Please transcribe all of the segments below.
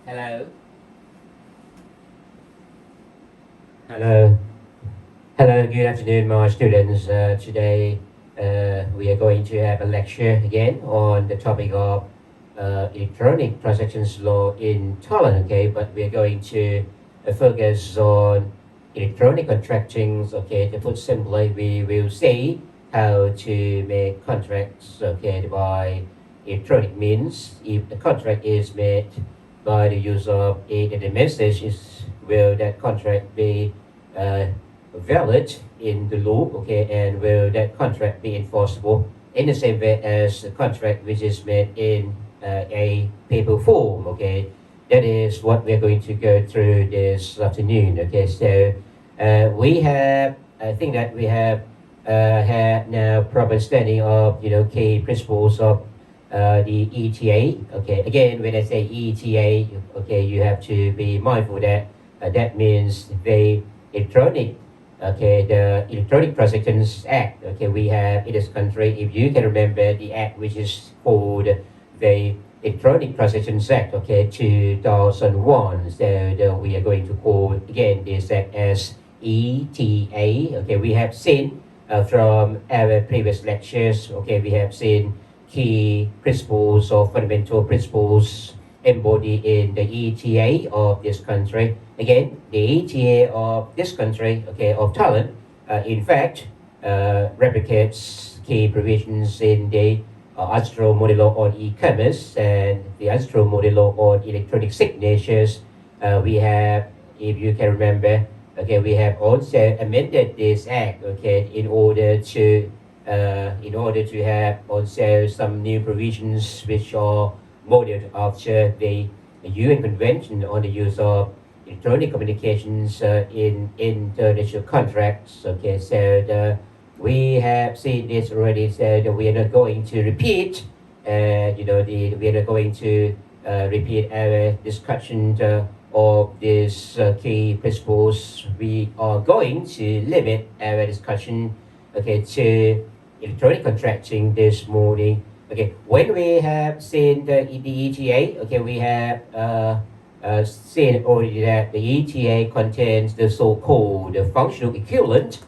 Hello. Hello. Hello. Good afternoon, my students. Today we are going to have a lecture again on the topic of electronic transactions law in Thailand. Okay, but we are going to focus on electronic contracting. Okay, to put simply, we will see how to make contracts. Okay, by electronic means. If the contract is made by the use of a message, will that contract be uh, valid in the law, okay, and will that contract be enforceable in the same way as the contract which is made in a paper form, okay? That is what we're going to go through this afternoon, okay? So I think that we have had now proper understanding of, key principles of the ETA, okay? Again, when I say ETA, okay, you have to be mindful that that means the electronic, okay, the Electronic Transactions Act, okay, we have in this country, if you can remember the act which is called the Electronic Transactions Act, okay, 2001. So we are going to call again this act as ETA. Okay, we have seen from our previous lectures, okay, we have seen key principles or fundamental principles embodied in the ETA of this country. Again, the ETA of this country, okay, of Thailand, in fact, replicates key provisions in the Astro Model Law on e-commerce and the Astro Model Law on electronic signatures. We have, if you can remember, okay, we have also amended this act, okay, in order to have also some new provisions which are modeled after the UN Convention on the use of electronic communications in international contracts. Okay, we have seen this already, so we are not going to repeat. We are not going to repeat our discussion of these key principles. We are going to limit our discussion, okay, to electronic contracting this morning. Okay, when we have seen the ETA, okay, we have seen already that the ETA contains the so-called functional equivalent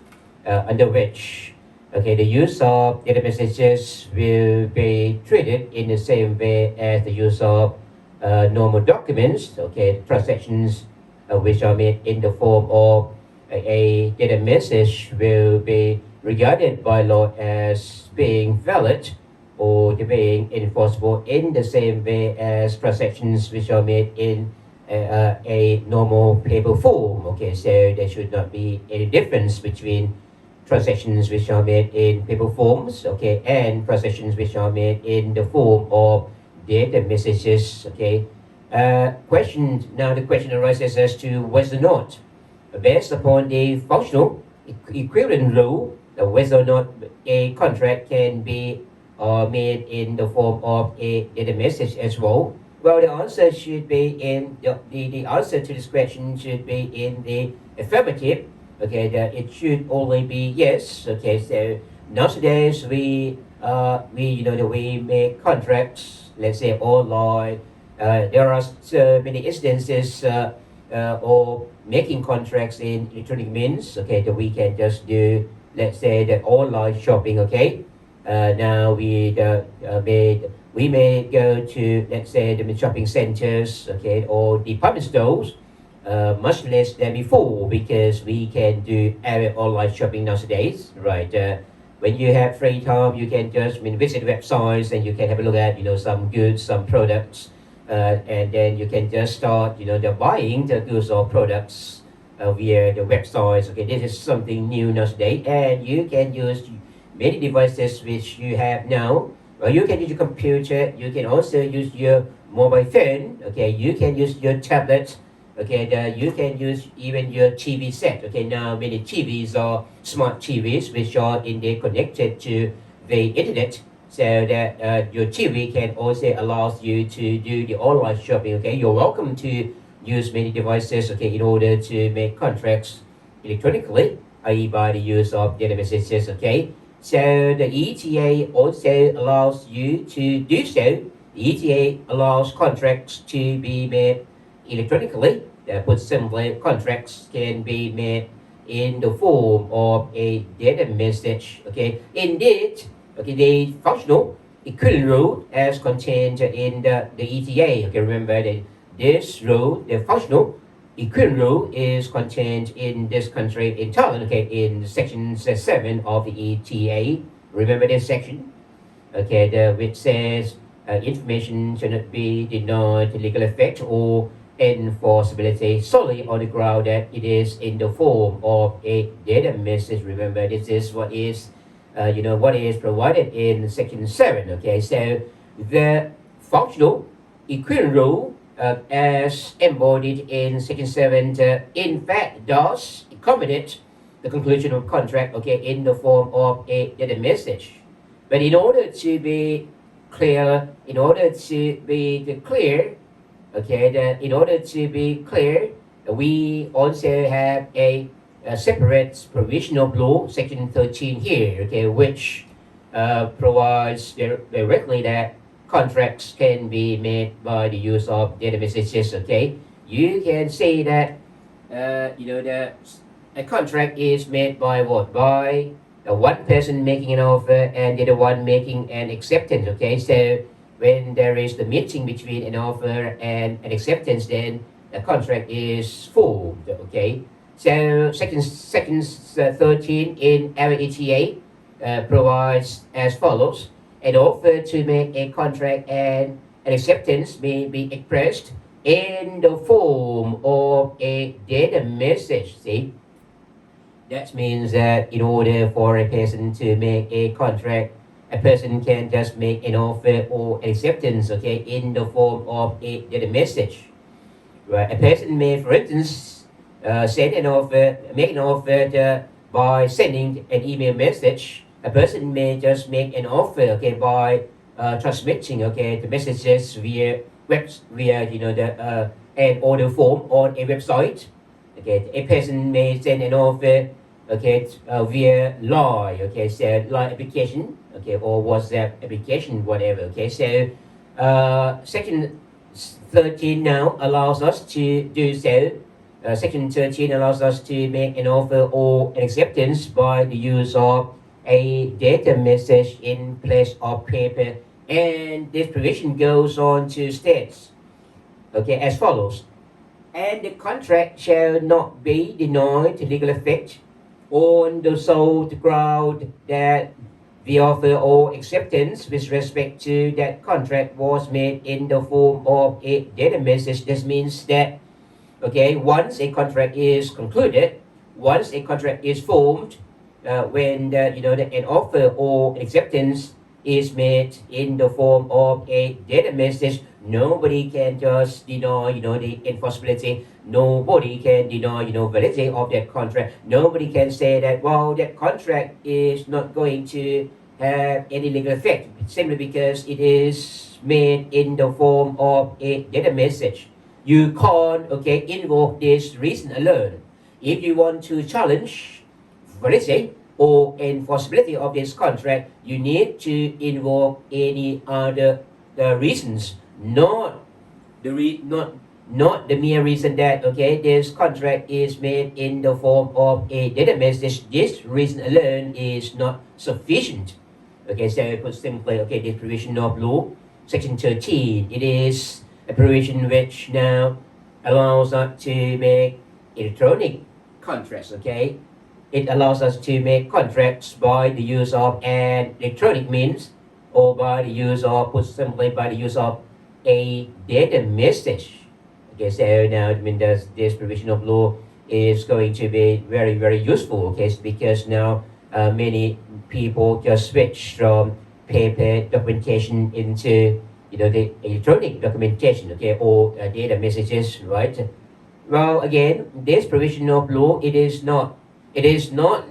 under which, okay, the use of data messages will be treated in the same way as the use of normal documents, okay, transactions which are made in the form of a data message will be regarded by law as being valid or being enforceable in the same way as transactions which are made in a normal paper form. Okay, so there should not be any difference between transactions which are made in paper forms, okay, and transactions which are made in the form of data messages, okay. The question arises as to whether or not, based upon the functional equivalent rule, whether or not a contract can be made in the form of a data message as well. Well, the answer should be in the answer to this question should be in the affirmative. Okay, that it should only be yes. Okay, so nowadays we make contracts. Let's say online. There are so many instances of making contracts in electronic means. Okay, that we can just do, let's say, the online shopping. Okay, now we may go to, let's say, the shopping centers, okay, or department stores, much less than before, because we can do our online shopping nowadays, right? When you have free time, you can just visit websites and you can have a look at some goods, some products, and then you can just start the buying the goods or products via the websites. Okay, this is something new nowadays, and you can use many devices which you have now. You can use your computer. You can also use your mobile phone. Okay, you can use your tablet. Okay, you can use even your TV set. Okay, now many TVs are smart TVs which are indeed connected to the internet, so that your TV can also allows you to do the online shopping. Okay, you're welcome to use many devices. Okay, in order to make contracts electronically, i.e., by the use of data messages. Okay, so the ETA also allows you to do so. The ETA allows contracts to be made electronically. Put simply, contracts can be made in the form of a data message. Okay, indeed, okay, the functional equivalent rule as contained in the ETA. Okay, remember that this rule, the functional equivalent rule, is contained in this country in Thailand. Okay, in section 7 of the ETA. Remember this section. Okay, which says information should not be denied legal effect or enforceability solely on the ground that it is in the form of a data message. Remember, this is what is, what is provided in section 7. Okay, so the functional equivalent rule as embodied in section 7 in fact does accommodate the conclusion of contract, okay, in the form of a data message. But in order to be clear, in order to be clear, we also have a separate provision of law, section 13 here, okay, which provides directly that contracts can be made by the use of data messages. Okay, you can say that a contract is made by what? By one person making an offer and the other one making an acceptance. Okay, so when there is the meeting between an offer and an acceptance, then a contract is formed. Okay, so section 13 in our ETA provides as follows: an offer to make a contract and an acceptance may be expressed in the form of a data message. See, that means that in order for a person to make a contract, a person can just make an offer or an acceptance, okay, in the form of a data message. Right? A person may, for instance, make an offer by sending an email message. A person may just make an offer, okay, by transmitting, okay, the messages via an order form on a website. Okay, a person may send an offer, okay, via Line, okay, so Line application, okay, or WhatsApp application, whatever. Okay, so section 13 now allows us to do so. Section 13 allows us to make an offer or an acceptance by the use of a data message in place of paper, and this provision goes on to state, okay, as follows: and the contract shall not be denied legal effect on the sole ground that the offer or acceptance with respect to that contract was made in the form of a data message. This means that, okay, once a contract is concluded, once a contract is formed, when an offer or acceptance is made in the form of a data message, nobody can just deny, the enforceability. Nobody can deny, validity of that contract. Nobody can say that, well, that contract is not going to have any legal effect simply because it is made in the form of a data message. You can't, okay, invoke this reason alone. If you want to challenge validity or enforceability of this contract, you need to invoke any other reasons, not the mere reason that, okay, this contract is made in the form of a data message. This reason alone is not sufficient. Okay, so put simply, okay, this provision of law, section 13, it is a provision which now allows us to make electronic contracts. Okay, it allows us to make contracts by the use of an electronic means, or by the use of, put simply, by the use of a data message. Okay, so now I mean this provision of law is going to be very, very useful. Okay, because now many people just switch from paper documentation into the electronic documentation. Okay, or data messages, right? Well, again, this provision of law, it is not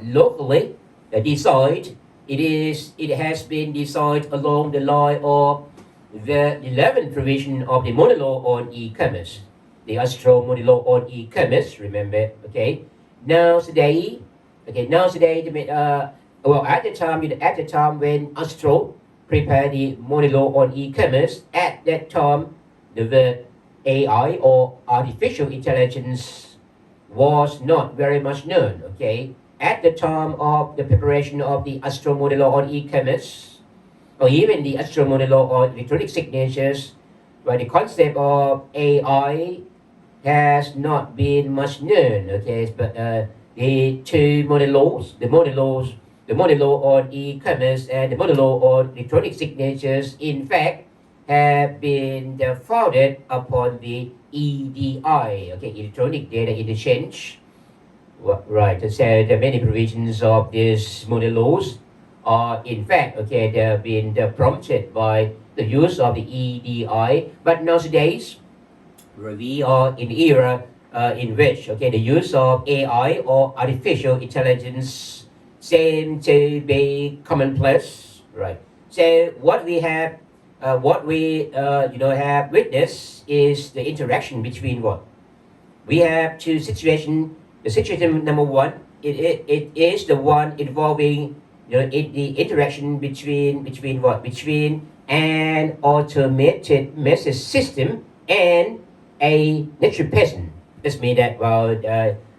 locally decided. It has been decided along the line of the 11th provision of the model law on e-commerce, the Astro model law on e-commerce. Remember, okay. Now today, well, at the time when Astro prepared the model law on e-commerce, at that time the word AI or artificial intelligence was not very much known, okay? At the time of the preparation of the Astro model law on e-commerce, or even the Astro model law on electronic signatures, where the concept of AI has not been much known, okay? But the two model laws, the model law on e-commerce and the model law on electronic signatures, in fact, have been founded upon the EDI, okay, electronic data interchange. Right, so the many provisions of these model laws are in fact, okay, they've been prompted by the use of the EDI, but nowadays we are in the era in which, okay, the use of AI or artificial intelligence seem to be commonplace, right? So what we have witnessed is the interaction between what we have two situations. The situation number one, it is the one involving the interaction between what between an automated message system and a nature person. This means that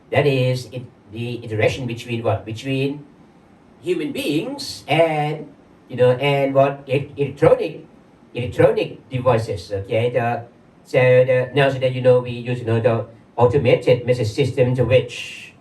that is the interaction between what between human beings and and what electronic devices. Okay, now that we use the automated message system to which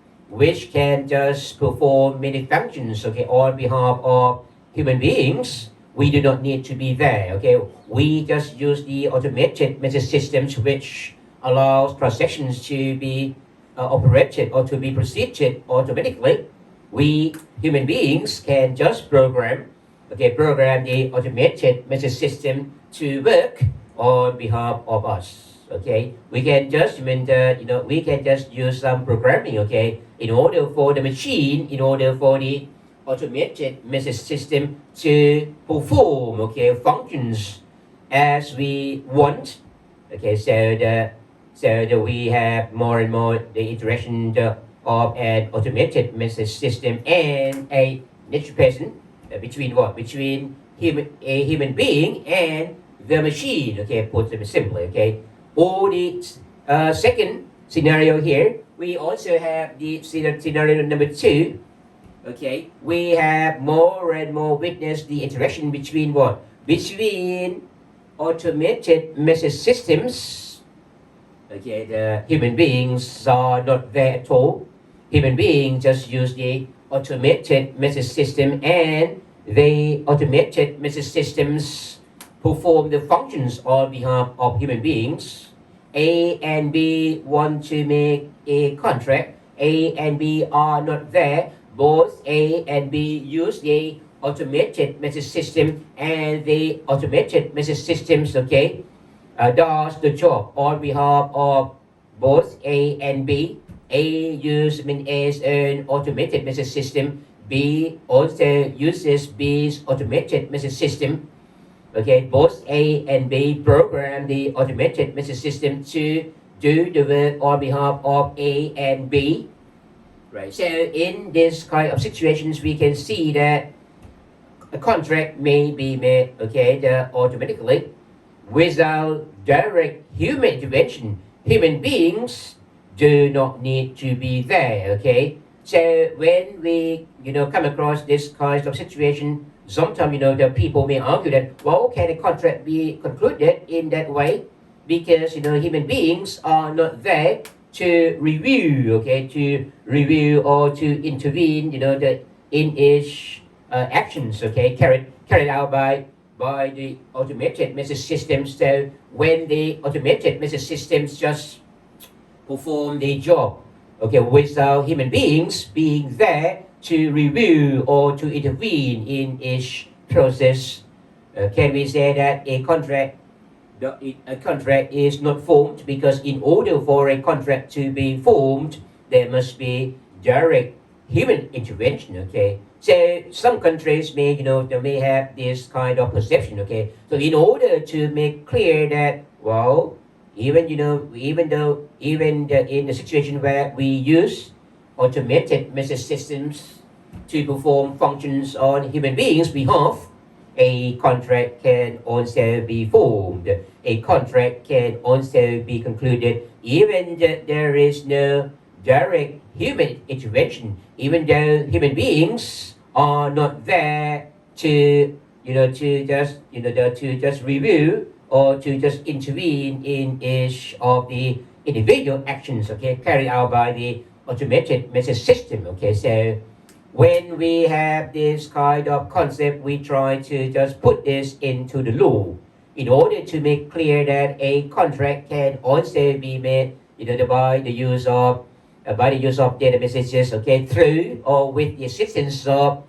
can just perform many functions, okay, on behalf of human beings. We do not need to be there, okay. We just use the automated message systems which allows transactions to be operated or to be proceeded automatically. We human beings can just program the automated message system to work on behalf of us. Okay, we can just we can just use some programming, okay, in order for the machine, in order for the automated message system to perform, okay, functions as we want. Okay, so we have more and more the interaction of an automated message system and a nature person, between what between a human being and the machine. Okay, put it simply. Okay, or the second scenario here, we also have the scenario number two. Okay, we have more and more witness the interaction between what between automated message systems. Okay, the human beings are not there at all. Human beings just use the automated message system, and the automated message systems perform the functions on behalf of human beings. A and B want to make a contract. A and B are not there. Both A and B use the automated message system, and the automated message systems, okay, does the job on behalf of both A and B. A is an automated message system. B also uses B's automated message system. Okay, both A and B program the automated message system to do the work on behalf of A and B. Right. So in this kind of situations, we can see that a contract may be made, okay, automatically without direct human intervention. Human beings do not need to be there. Okay. So when we come across this kind of situation, sometimes the people may argue that, well, can a contract be concluded in that way because human beings are not there to review, okay, to review or to intervene, in each actions, okay, carried out by the automated message systems. So when the automated message systems just perform the job, okay, without human beings being there to review or to intervene in each process, can we say that a contract is not formed? Because in order for a contract to be formed, there must be direct human intervention. Okay, so some countries may they may have this kind of perception. Okay, so in order to make clear that, well, even in the situation where we use automated message systems to perform functions on human beings' behalf, a contract can also be formed. A contract can also be concluded even that there is no direct human intervention, even though human beings are not there to, to just review or to just intervene in each of the individual actions, okay, carried out by the automated message system. Okay, so when we have this kind of concept, we try to just put this into the law in order to make clear that a contract can also be made, by the use of data messages, okay, through or with the assistance of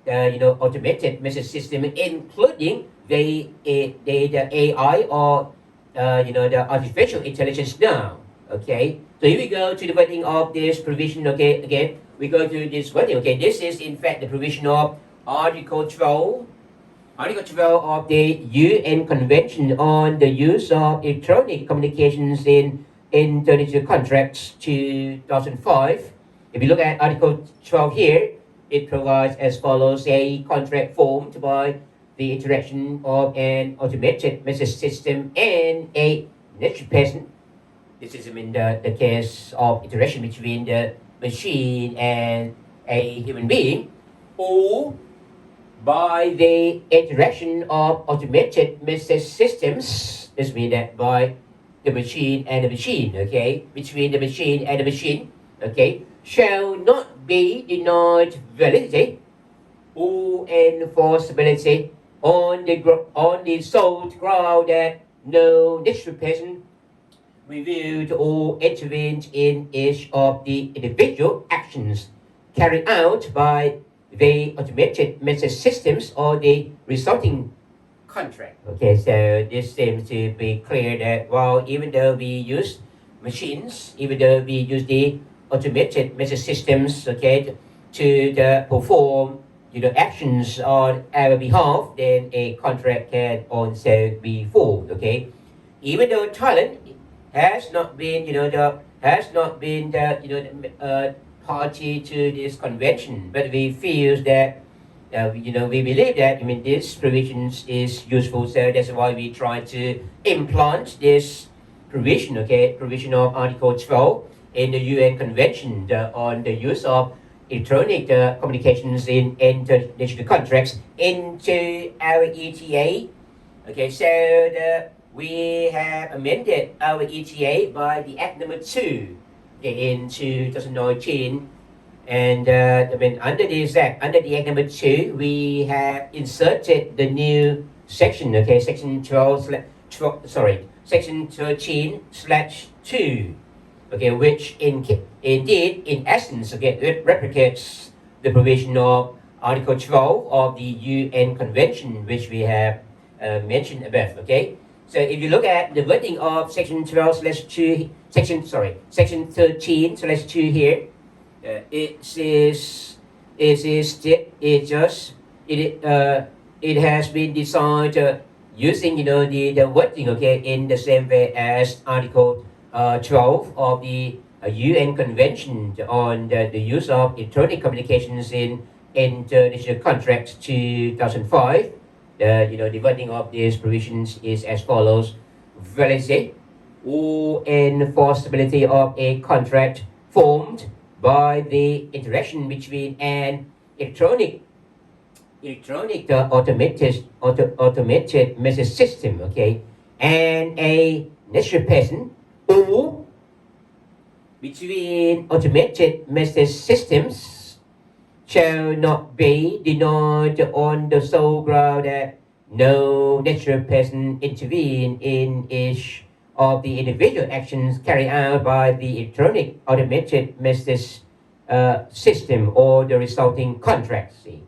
automated message system, including the AI or the artificial intelligence now. Okay, so here we go to the wording of this provision. Okay, again we go to this wording. Okay, this is in fact the provision of Article 12. Article 12 of the UN Convention on the Use of Electronic Communications in International Contracts 2005. If you look at Article 12 here, it provides as follows: a contract formed by the interaction of an automated message system and a natural person. This is in the case of interaction between the machine and a human being, or by the interaction of automated message systems. This means that by the machine and the machine, okay, between the machine and the machine, okay, shall not be denied validity or enforceability on the sole ground that no natural person reviewed or intervened in each of the individual actions carried out by the automated message systems or the resulting contract. Okay, so this seems to be clear that while even though we use machines, even though we use the automated message systems, okay, to perform actions on our behalf, then a contract can also be formed. Okay, even though Thailand has not been party to this convention, but we feel that we believe that this provisions is useful, so that's why we try to implant this provision, okay, provision of Article 12 in the UN Convention on the use of electronic communications in international contracts into our ETA. Okay, so we have amended our ETA by the Act number 2 in 2019. And under this Act, under the Act number 2, we have inserted the new section, okay, section 13/2, okay, which indeed, in essence, okay, it replicates the provision of Article 12 of the UN Convention, which we have mentioned above, okay. So if you look at the wording of section 12/2, section 13/2 here, it has been designed using the wording, okay, in the same way as Article 12 of the UN Convention on the use of electronic communications in international contracts 2005. The wording of these provisions is as follows: validity or enforceability of a contract formed by the interaction between an electronic automated message system, okay, and a natural person, or between automated message systems, shall not be denied on the sole ground that no natural person intervene in each of the individual actions carried out by the electronic automated message system or the resulting contract. See?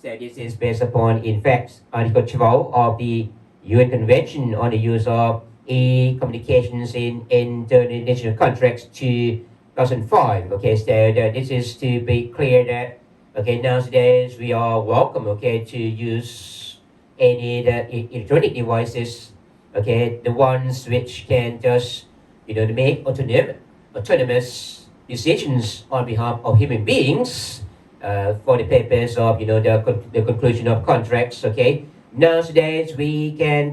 So this is based upon, in fact, Article 12 of the UN Convention on the use of e-communications in international contracts 2005. Okay, so this is to be clear that, okay, nowadays we are welcome, okay, to use any electronic devices, okay, the ones which can just, make autonomous decisions on behalf of human beings, for the purpose of the conclusion of contracts. Okay. Nowadays we can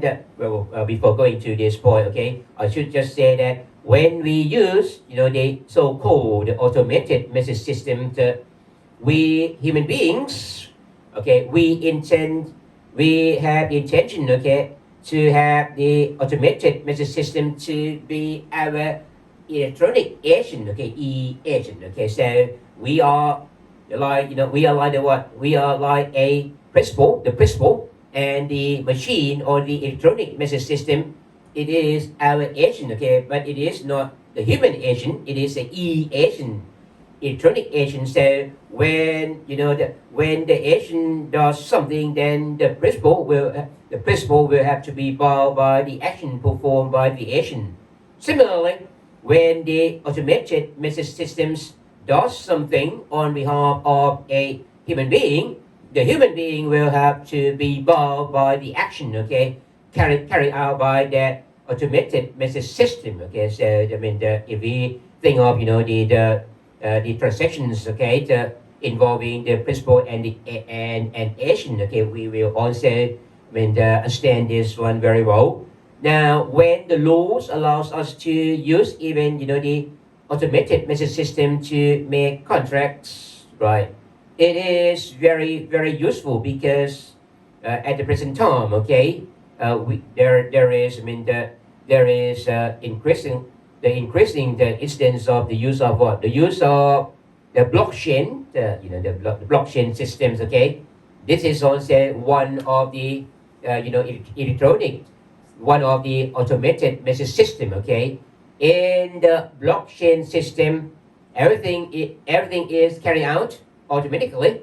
before going to this point. Okay, I should just say that when we use the so-called automated message system, we human beings, okay, we have the intention, okay, to have the automated message system to be our electronic agent, okay, e-agent, okay. So we are we are like the what? We are like a principal, the principal, and the machine or the electronic message system. It is our agent, okay, but it is not the human agent. It is the e-agent, electronic agent. So when when the agent does something, then the principal will have to be bound by the action performed by the agent. Similarly, when the automated message systems does something on behalf of a human being, the human being will have to be bound by the action, okay, carried out by that automated message system, okay. So I mean, if we think of the transactions, okay, involving the principal and the and agent, okay, we will also understand this one very well. Now, when the laws allows us to use even the automated message system to make contracts, right? It is very useful because at the present time, okay, there is there is increasing the instance of the use of what? The use of the blockchain, the blockchain systems, okay. This is also one of the electronic, one of the automated message system, okay. In the blockchain system, everything is carried out automatically,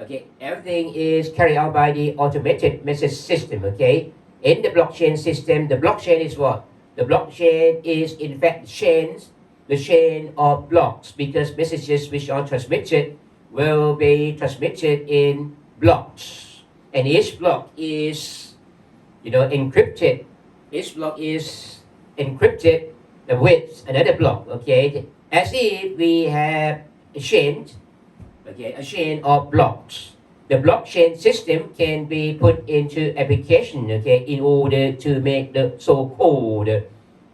okay. Everything is carried out by the automated message system, okay. In the blockchain system, the blockchain is what? The blockchain is in fact the chain of blocks, because messages which are transmitted will be transmitted in blocks, and each block is encrypted. Each block is encrypted with another block, okay, as if we have a chain, okay, a chain of blocks. The blockchain system can be put into application, okay, in order to make the so-called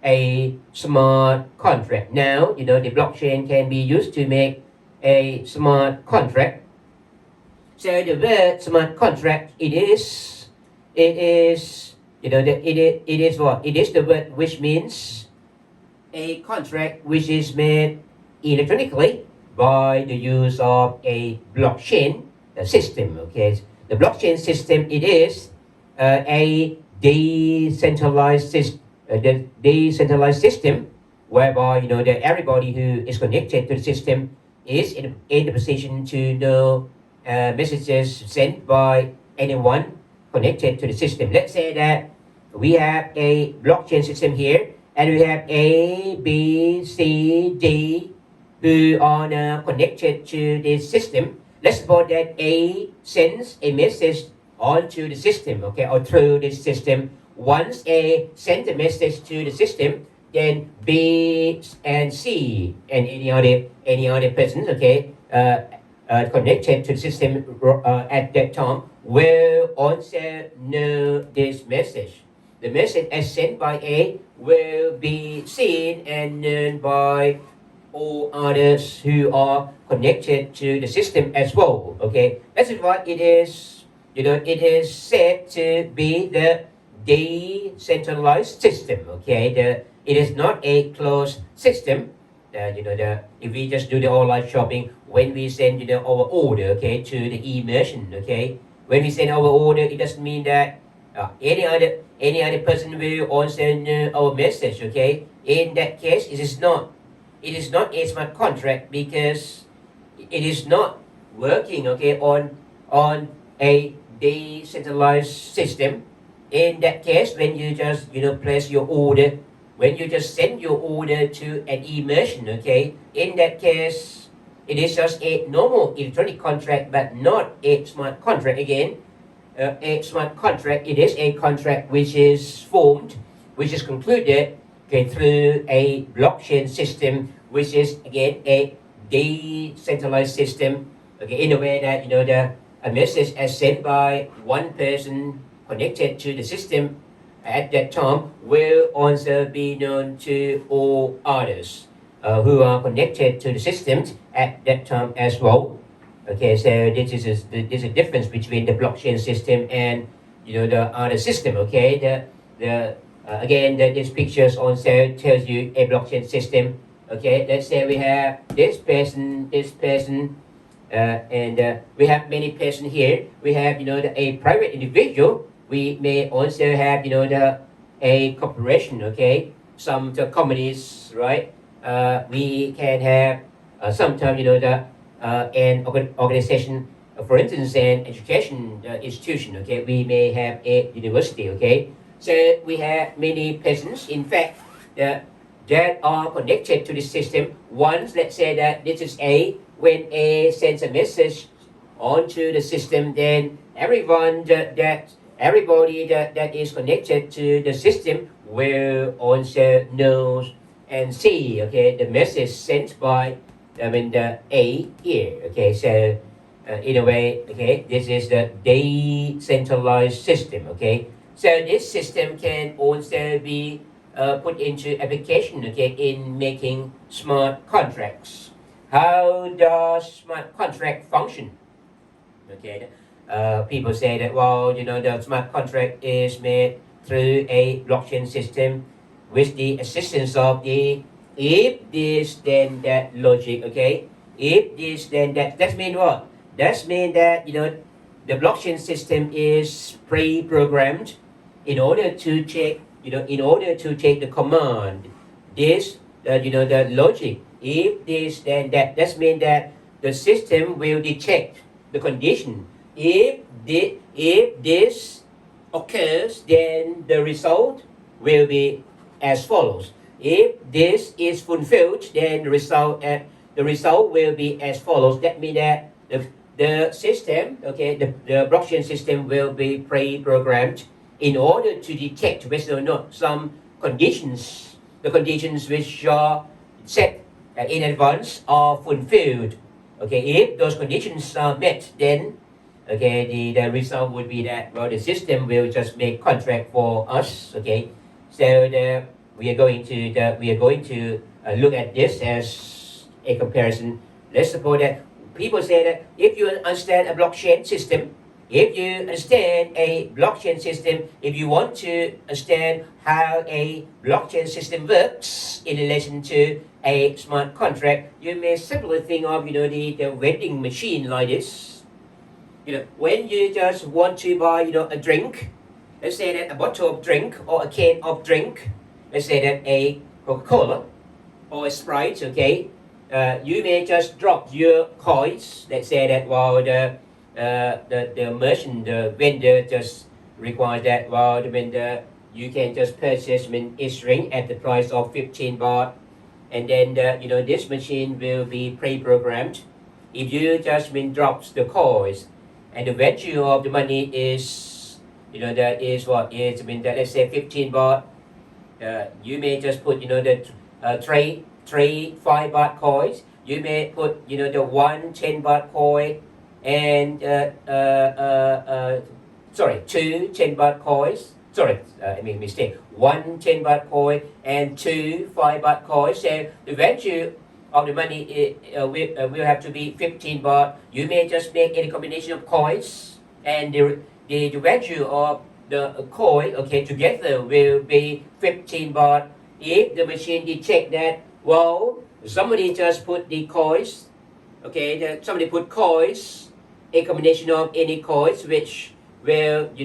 a smart contract. Now, the blockchain can be used to make a smart contract. So the word smart contract, it is it is what? It is the word which means a contract which is made electronically by the use of a blockchain system. Okay, the blockchain system, it is a decentralized system whereby that everybody who is connected to the system is in the position to know messages sent by anyone connected to the system. Let's say that we have a blockchain system here, and we have A, B, C, D who are now connected to this system. Let's suppose that A sends a message onto the system, okay, or through this system. Once A sends a message to the system, then B and C and any other persons, okay, connected to the system at that time will also know this message. The message as sent by A will be seen and known by all others who are connected to the system as well. Okay, that's what it is. It is said to be the decentralized system. Okay, it is not a closed system. If we just do the online shopping, when we send our order, okay, to the e-merchant, okay, when we send our order, it doesn't mean that any other person will also know our message. Okay, in that case, it is not a smart contract because it is not working, okay, on a decentralized system. In that case, when you just place your order, when you just send your order to an e-merchant, okay, in that case it is just a normal electronic contract but not a smart contract. Again, a smart contract, it is a contract which is formed, which is concluded, okay, through a blockchain system, which is again a decentralized system. Okay, in a way that a message is sent by one person connected to the system at that time will also be known to all others who are connected to the systems at that time as well. Okay, so this is a difference between the blockchain system and the other system. Okay, the again these pictures also tells you a blockchain system. Okay, let's say we have this person, and we have many persons here. We have a private individual. We may also have a corporation. Okay, some the companies, right? We can have sometimes an organization, for instance, an education institution. Okay, we may have a university. Okay, so we have many persons. In fact, that are connected to the system. Once, let's say that this is A, when A sends a message onto the system, then everybody that is connected to the system will also know and see, okay, the message sent by the A here. Okay, so in a way, okay, this is the decentralized system. Okay, so this system can also be put into application, okay, in making smart contracts. How does smart contract function? Okay, people say that, well, the smart contract is made through a blockchain system with the assistance of the if this then that logic. Okay, if this then that. That means what? That means that the blockchain system is pre-programmed in order to check in order to take the command this the logic if this then that. That means that the system will detect the condition. If this occurs, then the result will be as follows. If this is fulfilled, then the result will be as follows. That means that the system, okay, the blockchain system will be pre-programmed in order to detect whether or not some conditions, the conditions which are set in advance are fulfilled. Okay, if those conditions are met, then okay, the result would be that, well, the system will just make contract for us. Okay, so we are going to look at this as a comparison. Let's suppose that people say that if you understand a blockchain system, if you understand a blockchain system, if you want to understand how a blockchain system works in relation to a smart contract, you may simply think of the vending machine like this. When you just want to buy a drink, let's say that a bottle of drink or a can of drink, let's say that a Coca-Cola or a Sprite, okay, you may just drop your coins. Let's say that, well, the merchant, the vendor just requires that, well, the vendor, you can just purchase each drink at the price of 15 baht, and then this machine will be pre-programmed. If you just drops the coins, and the value of the money is that is what is that, let's say 15 baht. You may just put the three 5 baht coins. You may put the 1 10 baht coin, and two 10 baht coins. Sorry, I made a mistake. 1 10 baht coin and 2 5 baht coins. So the value of the money will have to be 15 baht. You may just make any combination of coins, and the value of the coin, okay, together will be 15 baht. If the machine detect that, well, somebody just put the coins, okay, somebody put coins, a combination of any coins, which will be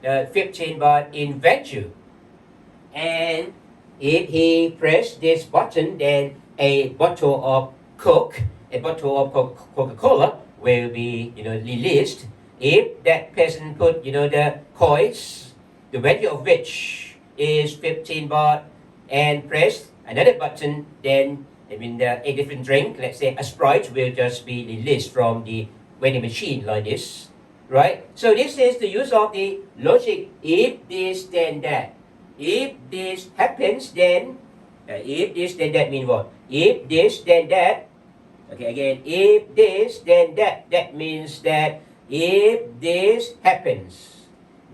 15 baht in value, and if he press this button, then a bottle of Coca-Cola will be released. If that person put the coins, the value of which is 15 baht, and press another button, then a different drink, let's say a Sprite, will just be released from the vending machine like this, right? So this is the use of the logic. If this, then that. If this happens, then if this, then that means what? If this, then that. Okay, again, if this, then that. That means that if this happens,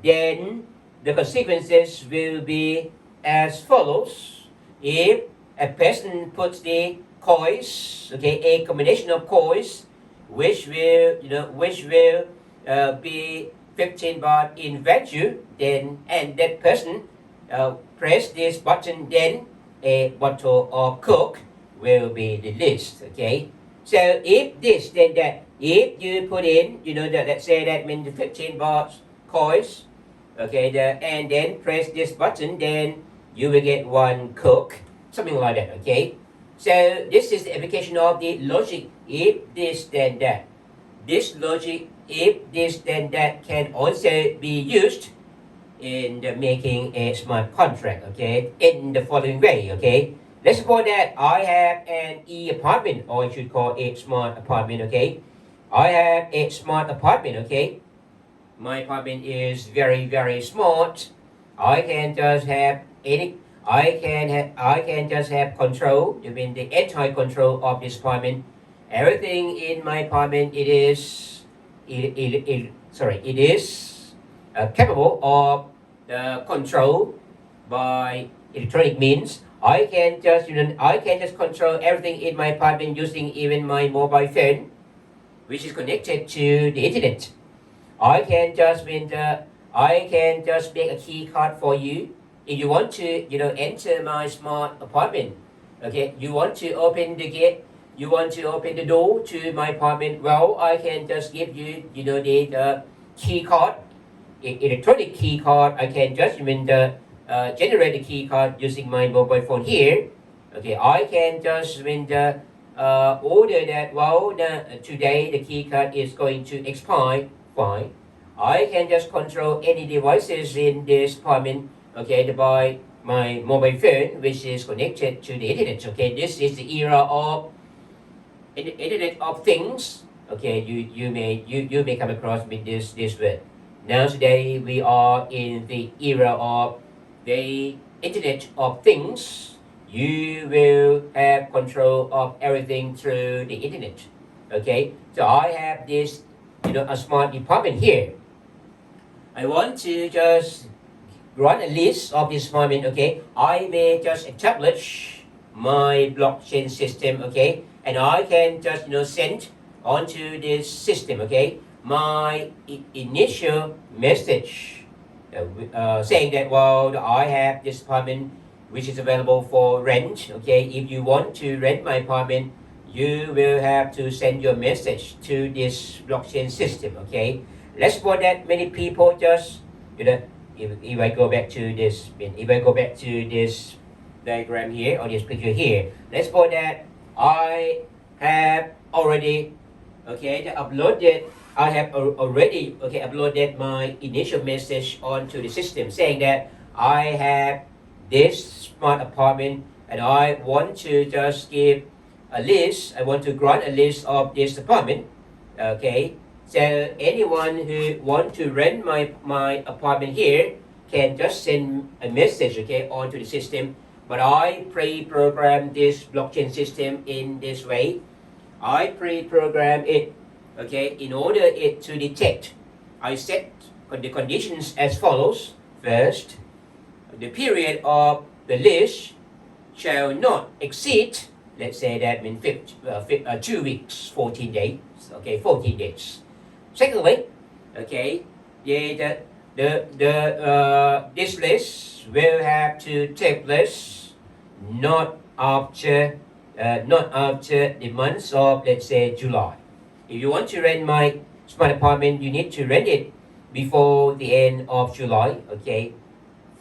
then the consequences will be as follows. If a person puts the coins, okay, a combination of coins, which will be 15 baht in value, then and that person press this button, then a bottle of Coke will be released. Okay. So if this, then that. If you put in, that let's say that means 15 baht coins, okay, and then press this button, then you will get one Coke, something like that. Okay. So this is the application of the logic. If this, then that. This logic, if this, then that, can also be used in the making a smart contract. Okay, in the following way. Okay. Let's suppose that I have an apartment, or I should call it smart apartment. Okay, I have a smart apartment. Okay, my apartment is very very smart. I can just have any. I can just have control. I mean the entire control of this apartment. Everything in my apartment it is capable of control by electronic means. I can just control everything in my apartment using even my mobile phone, which is connected to the internet. I can just I can just make a key card for you. If you want to, enter my smart apartment, okay, you want to open the gate, you want to open the door to my apartment. Well, I can just give you, the key card, electronic key card. I can just generate the key card using my mobile phone here. Okay, I can just order that. Well, today the key card is going to expire. Fine. I can just control any devices in this apartment. Okay, by my mobile phone, which is connected to the internet. Okay, this is the era of Internet of Things. Okay, you may come across with this word. Now today we are in the era of the Internet of Things. You will have control of everything through the internet. Okay, so I have this, a smart department here. I want to just run a list of this apartment. Okay, I may just establish my blockchain system. Okay, and I can just send onto this system. Okay, my initial message saying that, well, I have this apartment which is available for rent. Okay, if you want to rent my apartment, you will have to send your message to this blockchain system. Okay, let's suppose that many people just if I go back to this, if I go back to this diagram here, or this picture here, let's suppose that I have already uploaded my initial message onto the system saying that I have this smart apartment and I want to just give a list. I want to grant a list of this apartment. Okay, so anyone who want to rent my apartment here can just send a message, okay, onto the system. But I pre-program this blockchain system in this way. I pre-program it, okay, in order it to detect. I set the conditions as follows. First, the period of the list shall not exceed, let's say that means 2 weeks, 14 days. Okay, 14 days. Secondly, okay, this list will have to take place not after the months of, let's say, July. If you want to rent my smart apartment, you need to rent it before the end of July. Okay.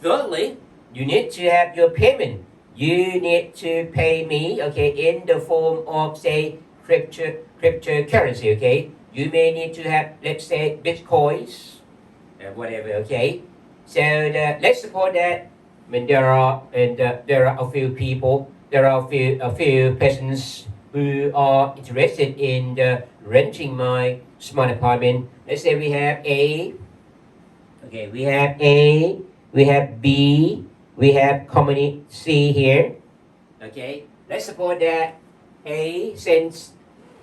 Thirdly, you need to have your payment. You need to pay me, okay, in the form of, say, cryptocurrency. Okay. You may need to have, let's say, bitcoins, whatever. Okay. So let's suppose that when there are a few people, there are a few persons who are interested in renting my smart apartment. Let's say we have A. Okay, we have A, we have B, we have company C here. Okay, let's suppose that A sends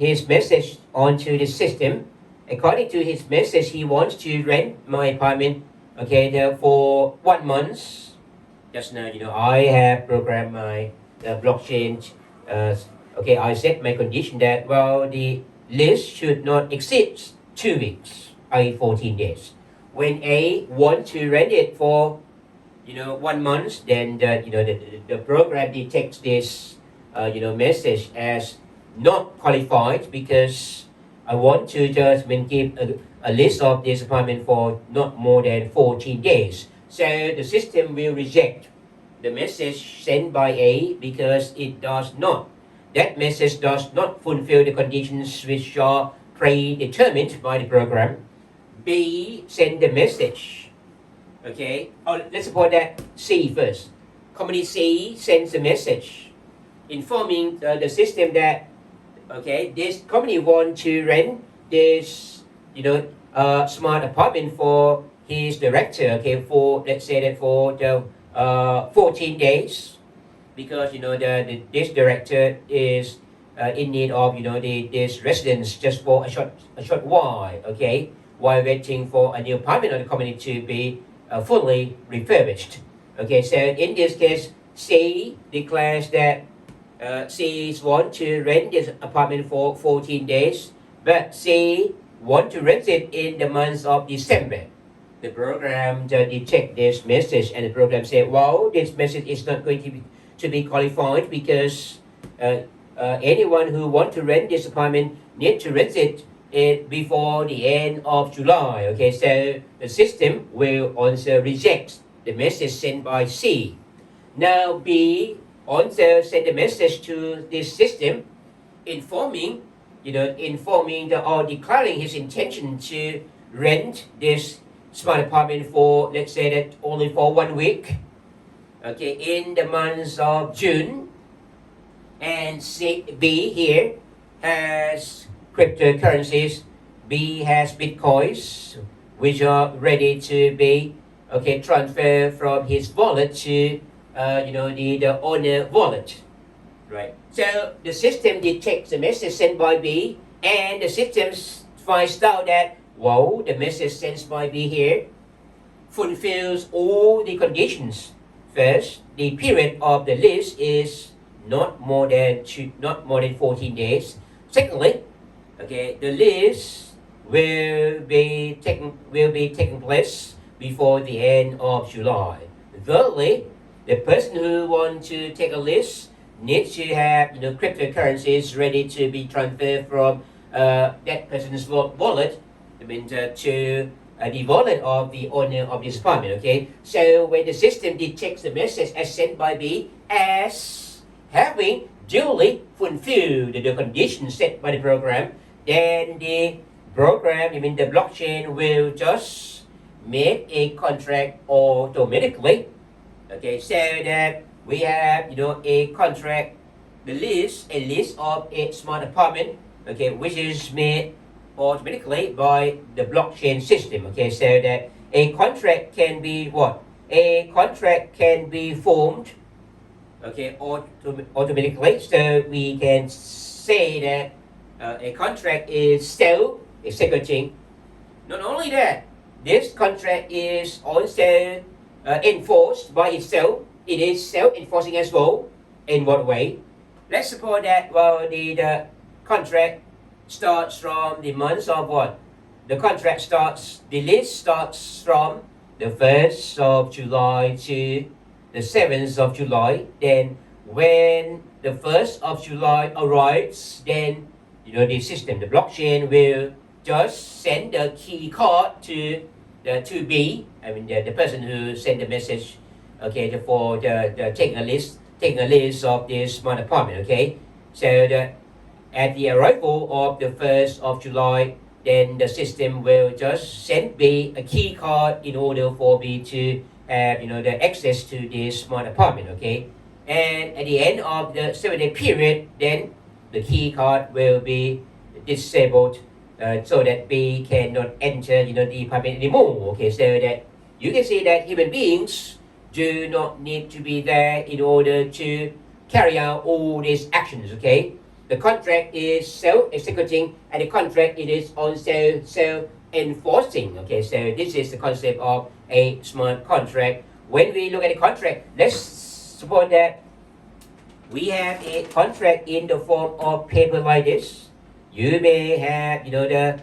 his message onto the system. According to his message, he wants to rent my apartment, okay, for 1 month. Just now, I have programmed my blockchain. Uh, okay, I set my condition that, well, the list should not exceed 2 weeks, i.e. 14 days. When A wants to rent it for 1 month, then the program detects this message as not qualified, because I want to just give a list of this apartment for not more than 14 days. So the system will reject the message sent by A, because that message does not fulfill the conditions which are predetermined by the program. B send the message. Okay, let's suppose that C first. Company C sends a message informing the system that, okay, this company wants to rent this, smart apartment for his director, okay, for, let's say that for the 14 days, because, this director is in need of, this residence just for a short while, okay, while waiting for a new apartment of the company to be fully refurbished. Okay, so in this case, C declares that C wants to rent this apartment for 14 days, but C wants to rent it in the month of December. The program detects this message, and the program says, well, this message is not going to be qualified, because anyone who wants to rent this apartment needs to rent it before the end of July. Okay, so the system will also reject the message sent by C. Now B also send a message to this system informing or declaring his intention to rent this smart apartment for, let's say that only for 1 week, okay, in the month of June. And B here has cryptocurrencies. B has bitcoins, which are ready to be transferred from his wallet to the owner wallet, right? So the system detects the message sent by B, and the system finds out that, whoa, the message sent by B here fulfills all the conditions. First, the period of the list is not more than 14 days. Secondly, okay, the list will be taking place before the end of July. Thirdly, the person who wants to take a list needs to have cryptocurrencies ready to be transferred from that person's wallet, to the wallet of the owner of this apartment. Okay, so when the system detects the message as sent by B as having duly fulfilled the conditions set by the program, then the blockchain will just make a contract automatically. Okay, so that we have a contract, a list of a smart apartment, okay, which is made automatically by the blockchain system. Okay, so that a contract can be what? A contract can be formed, okay, automatically. So we can say that a contract is self-executing. Not only that, this contract is also enforced by itself. It is self-enforcing as well. In what way? Let's suppose that, well, the contract starts from the month of what? The list starts from the 1st of July to the 7th of July. Then when the 1st of July arrives, then the system, the blockchain will just send the key card to B, the person who sent the message, okay, for taking a list of this smart apartment. Okay, so at the arrival of the 1st of July, then the system will just send B a key card in order for B to have the access to this smart apartment. Okay, and at the end of the 7-day period, then the key card will be disabled, so that B cannot enter the apartment anymore. Okay, so that you can see that human beings do not need to be there in order to carry out all these actions. Okay, the contract is self-executing, and the contract it is also self-enforcing. Okay, so this is the concept of a smart contract. When we look at the contract, let's suppose that we have a contract in the form of paper like this. You may have, the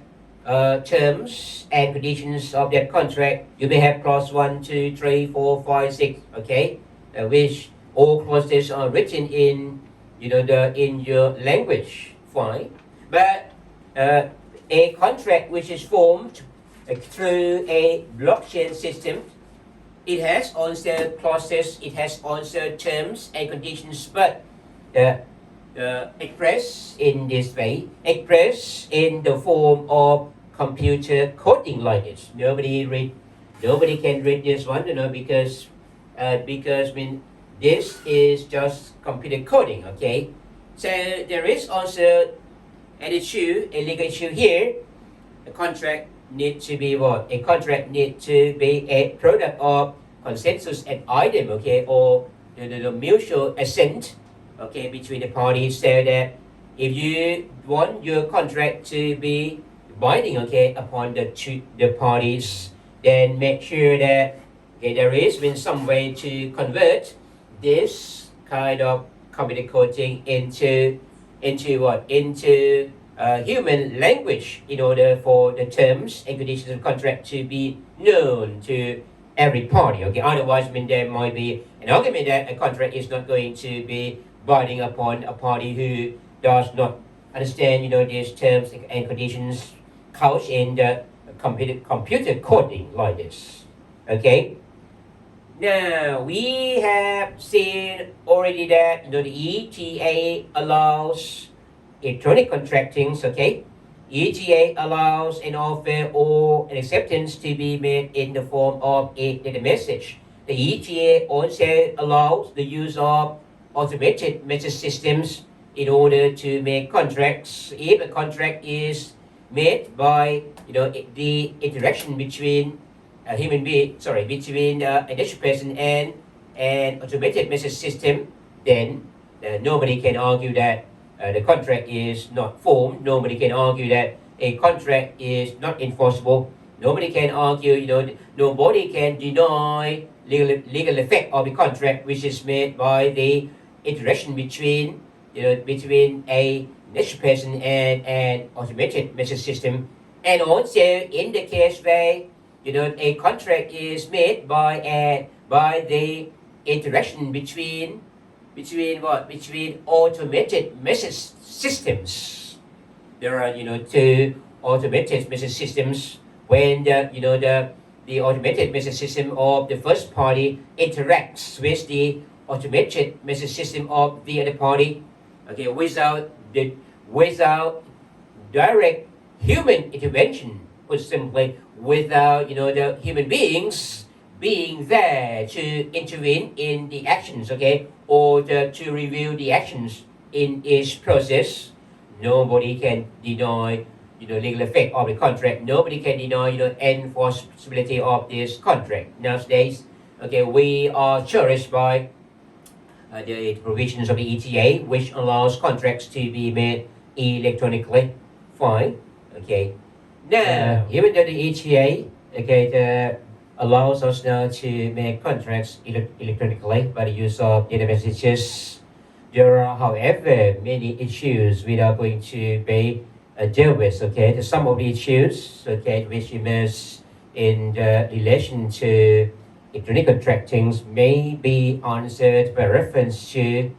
terms and conditions of that contract. You may have clause 1, 2, 3, 4, 5, 6, okay, which all clauses are written in, in your language, fine. But a contract which is formed through a blockchain system, it has also clauses, it has also terms and conditions, but expressed in this way, expressed in the form of computer coding like this. Nobody can read this one, because I mean, this is just computer coding, okay? So there is also an issue, a legal issue here. A contract need to be what? A contract need to be a product of consensus and item, okay, or the mutual assent, okay, between the parties, so that if you want your contract to be binding, okay, upon the parties, then make sure that there is been some way to convert this kind of computer coding into what? Into human language, in order for the terms and conditions of contract to be known to every party. Okay, otherwise, there might be an argument that a contract is not going to be binding upon a party who does not understand, these terms and conditions couched in the computer coding like this. Okay. Now we have seen already that the ETA allows electronic contractings. Okay, ETA allows an offer or an acceptance to be made in the form of a data message. The ETA also allows the use of automated message systems in order to make contracts. If a contract is made by the interaction between a human being, between a natural person and an automated message system, then nobody can argue that the contract is not formed. Nobody can argue that a contract is not enforceable. Nobody can argue, nobody can deny legal effect of the contract which is made by the interaction between, between a natural person and an automated message system. And also in the case where a contract is made by the interaction between automated message systems. There are two automated message systems. When the automated message system of the first party interacts with the automated message system of the other party, okay, without direct human intervention, put simply, without the human beings being there to intervene in the actions, okay, or to review the actions in each process, nobody can deny legal effect of the contract. Nobody can deny enforceability of this contract. Nowadays, okay, we are cherished by the provisions of the ETA, which allows contracts to be made electronically. Fine, okay. Now, even though the ETA, okay, allows us now to make contracts electronically by the use of data messages, there are, however, many issues we are going to be deal with. Okay, some of the issues, okay, which emerge in relation to electronic contractings may be answered by reference to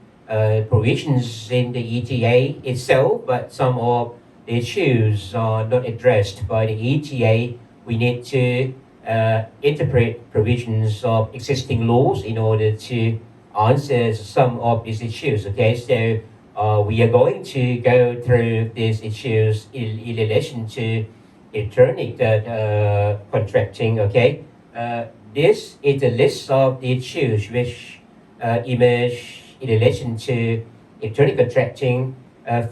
provisions in the ETA itself, but some of the issues are not addressed by the ETA. We need to interpret provisions of existing laws in order to answer some of these issues. Okay, so we are going to go through these issues in relation to electronic contracting. Okay, this is a list of the issues which emerge in relation to electronic contracting.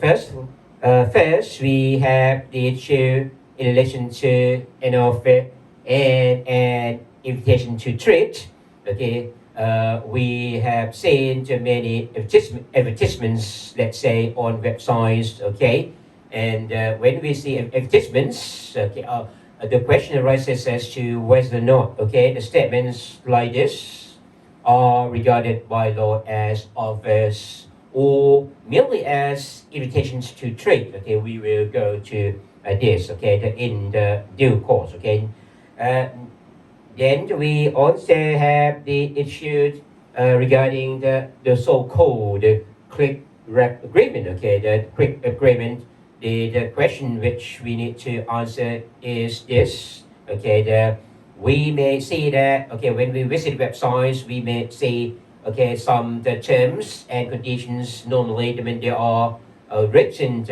First, we have the issue in relation to an offer and an invitation to trade. Okay, we have seen too many advertisements, let's say, on websites, okay? And when we see advertisements, okay, the question arises as to whether or not, okay, the statements like this are regarded by law as offers or merely as invitations to trade. Okay, we will go to this, okay, in the due course, okay. Uh, then we also have the issue regarding the so-called quick wrap agreement. Okay, the quick agreement. The question which we need to answer is this. Okay, we may see that, okay, when we visit websites, we may see, okay, some the terms and conditions normally, I mean, they are written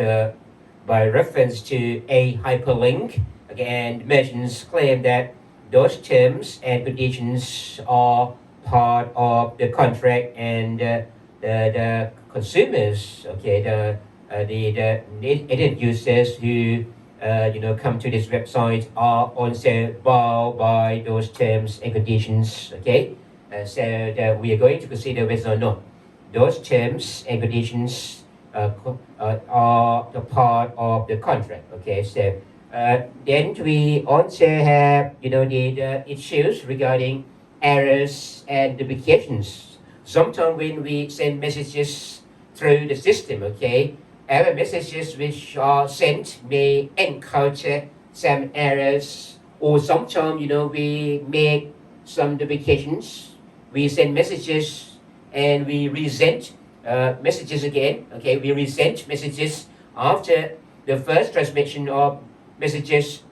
by reference to a hyperlink. Again, merchants claim that those terms and conditions are part of the contract, and the consumers, okay, the internet users who come to this website are also bound by those terms and conditions. Okay, so we are going to consider whether or not those terms and conditions are the part of the contract. Okay, so then we also have, the issues regarding errors and duplications. Sometimes when we send messages through the system, okay, error messages which are sent may encounter some errors, or sometimes, we make some duplications. We send messages and we resend messages again. Okay, we resend messages after the first transmission of messages.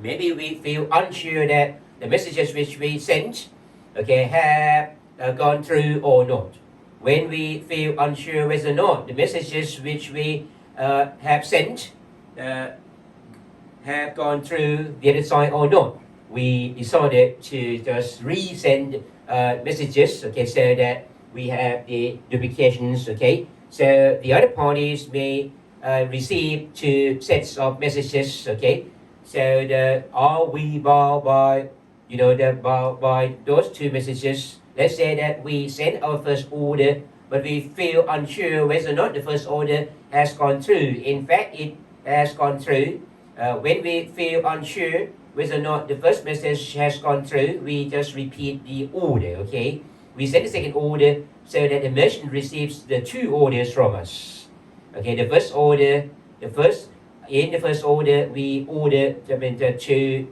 Maybe we feel unsure that the messages which we sent, okay, have gone through or not. When we feel unsure whether or not the messages which we have sent have gone through the other side or not, we decided to just resend messages, okay, so that we have the duplications, okay. So the other parties may receive two sets of messages, okay. So are we bound by, by those two messages? Let's say that we send our first order, but we feel unsure whether or not the first order has gone through. In fact, it has gone through. When we feel unsure whether or not the first message has gone through, we just repeat the order, okay? We send the second order so that the merchant receives the two orders from us. Okay, in the first order, we order, the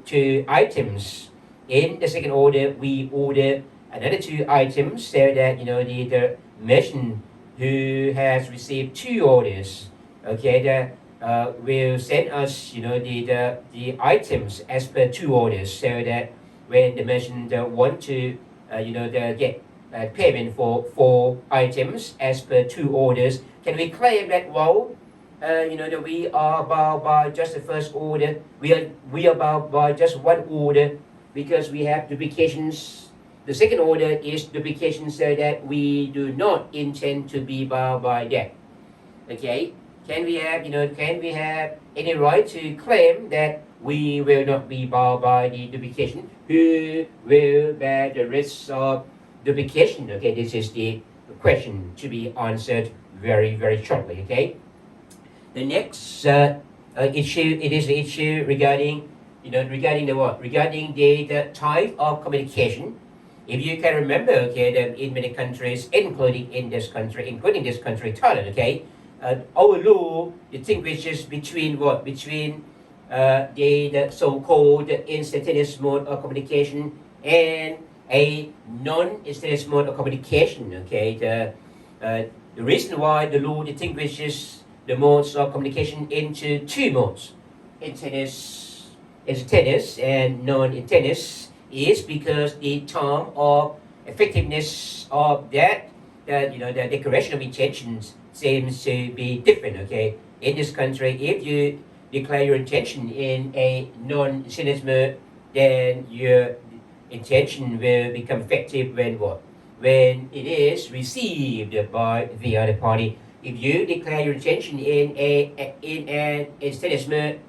two items. In the second order, we order another two items, so that, the merchant who has received two orders, okay, will send us, the items as per two orders, so that when the merchant want to, get payment for 4 items as per 2 orders, can we claim that, well, that we are bound by just the first order, we are bound by just one order because we have duplications? The second order is duplication, so that we do not intend to be bound by that. Okay, can we have any right to claim that we will not be bound by the duplication? Who will bear the risks of duplication? Okay, this is the question to be answered very, very shortly. Okay, the next issue, it is the issue regarding, regarding the what? Regarding the type of communication. If you can remember, okay, that in many countries, including this country, Thailand, okay, our law distinguishes between what? Between the so-called instantaneous mode of communication and a non-instantaneous mode of communication. Okay, the reason why the law distinguishes the modes of communication into 2 modes, instantaneous and non-instantaneous, is because the term of effectiveness of that, the declaration of intentions seems to be different. Okay, in this country, if you declare your intention in a non-instantaneous mode, then your intention will become effective when what? When it is received by the other party. If you declare your intention in an instantaneous mode,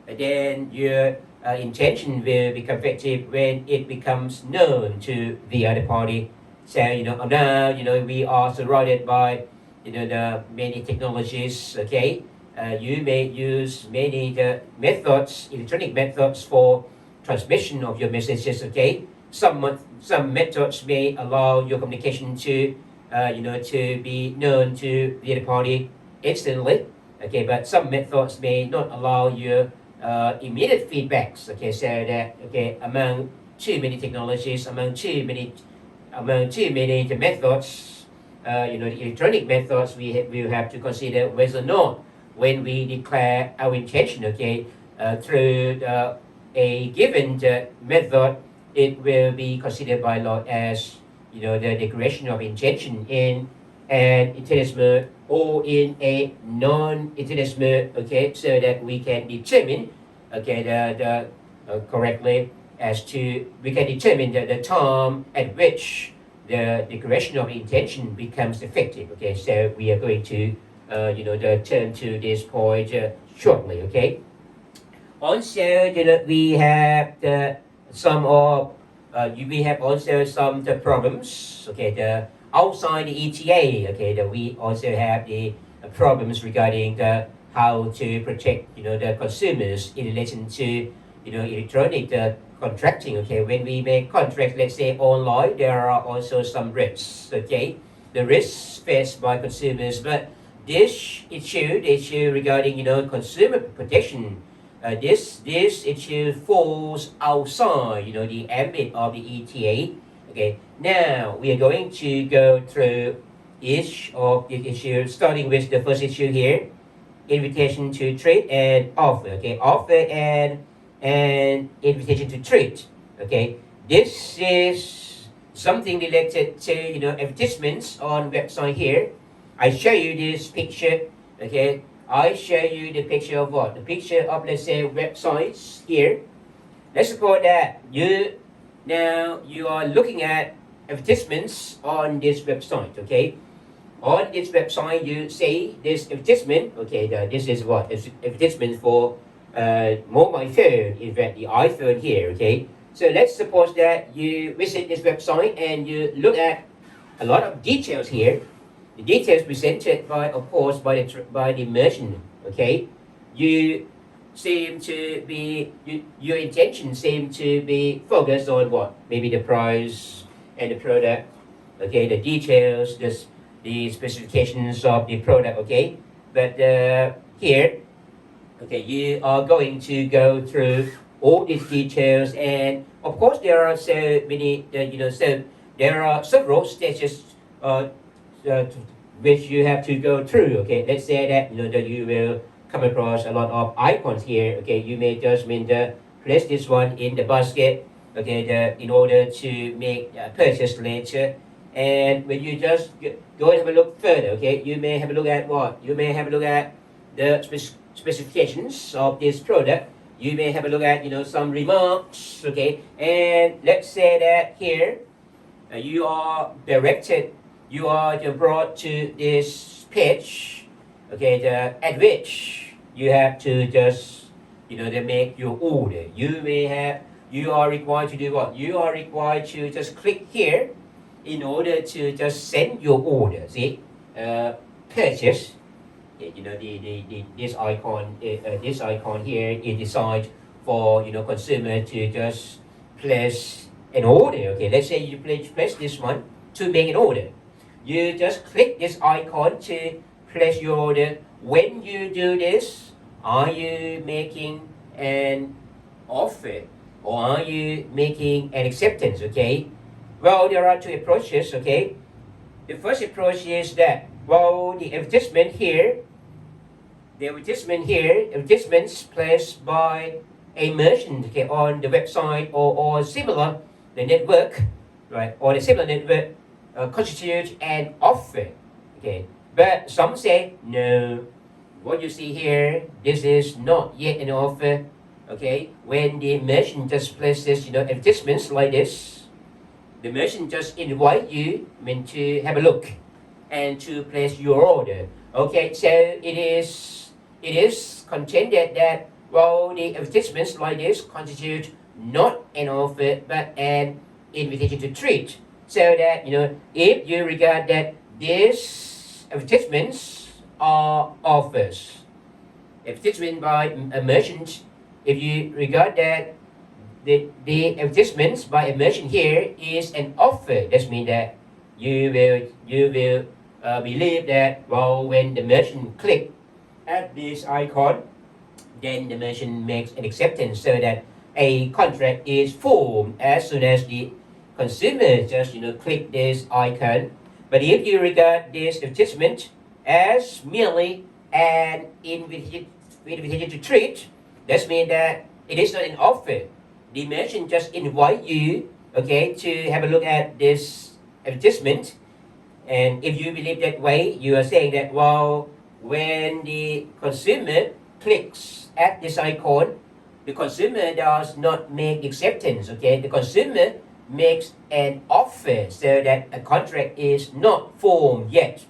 then your intention will become effective when it becomes known to the other party. So now we are surrounded by the many technologies. Okay, you may use many the methods, electronic methods for transmission of your messages. Okay, some methods may allow your communication to to be known to the other party instantly. Okay, but some methods may not allow your immediate feedbacks. Okay, so that among too many technologies, among too many the methods, the electronic methods, we have to consider whether or not when we declare our intention, through a given method, it will be considered by law as the declaration of intention in an intelligence mode or in a non-intelligence mode. Okay, so that we can determine the correctly as to we can determine the time at which the declaration of intention becomes effective. Okay, so we are going to turn to this point shortly. Okay. Also, we have we have also some the problems. Okay, the outside the ETA. Okay, we also have the problems regarding the how to protect the consumers in relation to electronic contracting. Okay, when we make contracts, let's say online, there are also some risks. Okay, the risks faced by consumers, but this issue, the issue regarding consumer protection, this issue falls outside the ambit of the ETA. Okay, now we are going to go through each of the issues, starting with the first issue here: invitation to trade and offer. Okay, offer and invitation to trade. Okay, this is something related to advertisements on website here. I show you this picture. Okay, I show you the picture of what? The picture of, let's say, websites here. Let's suppose that you are looking at advertisements on this website. Okay, on this website you say this advertisement. Okay, this is what? It's advertisement for mobile phone. In fact, the iPhone here. Okay, so let's suppose that you visit this website and you look at a lot of details here. The details presented by, of course, by the merchant. Okay, you seem to be your intention seem to be focused on what? Maybe the price and the product. Okay, the details, the specifications of the product. Okay, but here, okay, you are going to go through all these details, and of course there are so many. So there are several stages. Which you have to go through. Okay, let's say that that you will come across a lot of icons here. Okay, you may just place this one in the basket. Okay, in order to make a purchase later. And when you just go and have a look further, okay, you may have a look at what? You may have a look at the specifications of this product. You may have a look at some remarks. Okay, and let's say that here you are directed. You are brought to this page, okay, at which you have to just, to make your order. You are required to do what? You are required to just click here in order to just send your order. See, purchase. This icon here is designed for consumer to just place an order. Okay, let's say you place this one to make an order. You just click this icon to place your order. When you do this, are you making an offer or are you making an acceptance? Okay. Well, there are two approaches. Okay. The first approach is that the advertisements placed by a merchant, okay, on the website or similar the network, right, or the similar network. Constitute an offer. Okay, but some say no. What you see here, this is not yet an offer. Okay, when the merchant just places advertisements like this, the merchant just invite you to have a look and to place your order. Okay, so it is contended that the advertisements like this constitute not an offer but an invitation to trade. So that, if you regard that these advertisements are offers, advertisement by a merchant, if you regard that the advertisements by a merchant here is an offer, that means that you will believe that, well, when the merchant click at this icon, then the merchant makes an acceptance so that a contract is formed as soon as the consumer just click this icon. But if you regard this advertisement as merely an invitation to treat, that means that it is not an offer. The merchant just invite you, okay, to have a look at this advertisement. And if you believe that way, you are saying that, well, when the consumer clicks at this icon, the consumer does not make acceptance, okay? The consumer makes an offer so that a contract is not formed yet.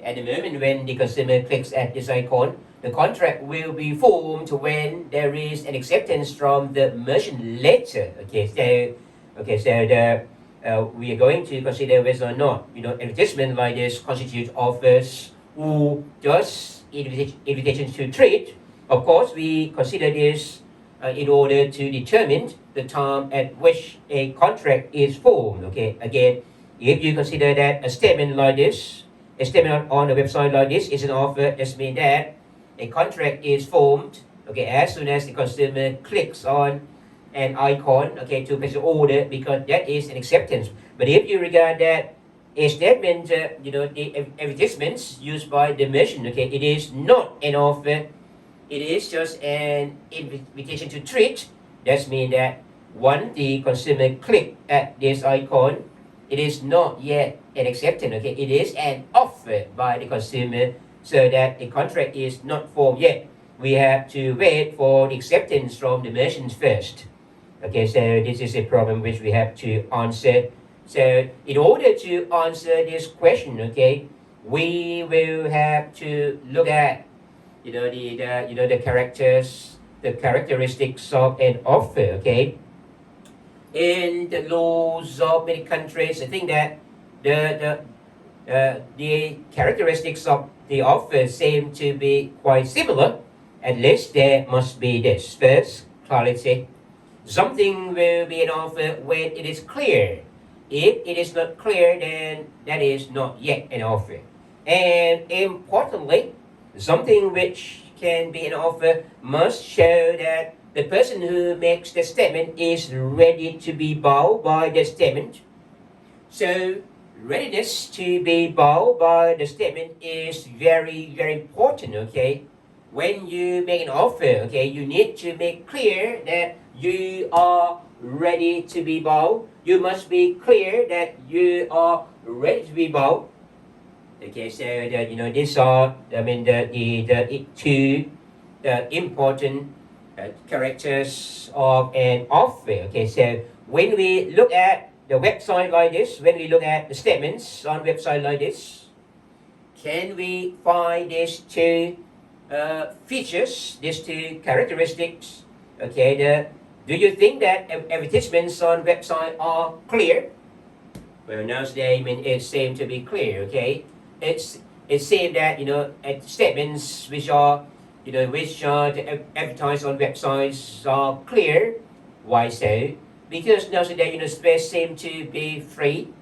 At the moment when the consumer clicks at this icon, the contract will be formed when there is an acceptance from the merchant later. We are going to consider whether or not advertisement like this constitute offers or just invitation to trade. Of course, we consider this in order to determine the time at which a contract is formed. Okay, again, if you consider that a statement like this, a statement on a website like this is an offer, this means that a contract is formed, okay, as soon as the consumer clicks on an icon, okay, to place an order, because that is an acceptance. But if you regard that a statement, the advertisements used by the merchant, okay, it is not an offer, it is just an invitation to treat. That means that once the consumer click at this icon, it is not yet an acceptance, okay, it is an offer by the consumer, so that the contract is not formed yet. We have to wait for the acceptance from the merchant first. Okay, so this is a problem which we have to answer. So in order to answer this question, okay, we will have to look at the characteristics of an offer. Okay, in the laws of many countries, I think that the characteristics of the offer seem to be quite similar. At least there must be this. First, clarity. Something will be an offer when it is clear. If it is not clear, then that is not yet an offer. And importantly, something which can be an offer must show that the person who makes the statement is ready to be bound by the statement. So readiness to be bound by the statement is very, very important, okay? When you make an offer, okay, you need to make clear that you are ready to be bound. You must be clear that you are ready to be bound. Okay, so these are the two important characters of an offer. Okay, so when we look at the website like this, when we look at the statements on website like this, can we find these two features, these two characteristics? Okay, do you think that advertisements on website are clear? Well, nowadays, it seems to be clear. Okay, it seems that statements which are advertised on websites are clear. Why so? Because nowadays, space seems to be free.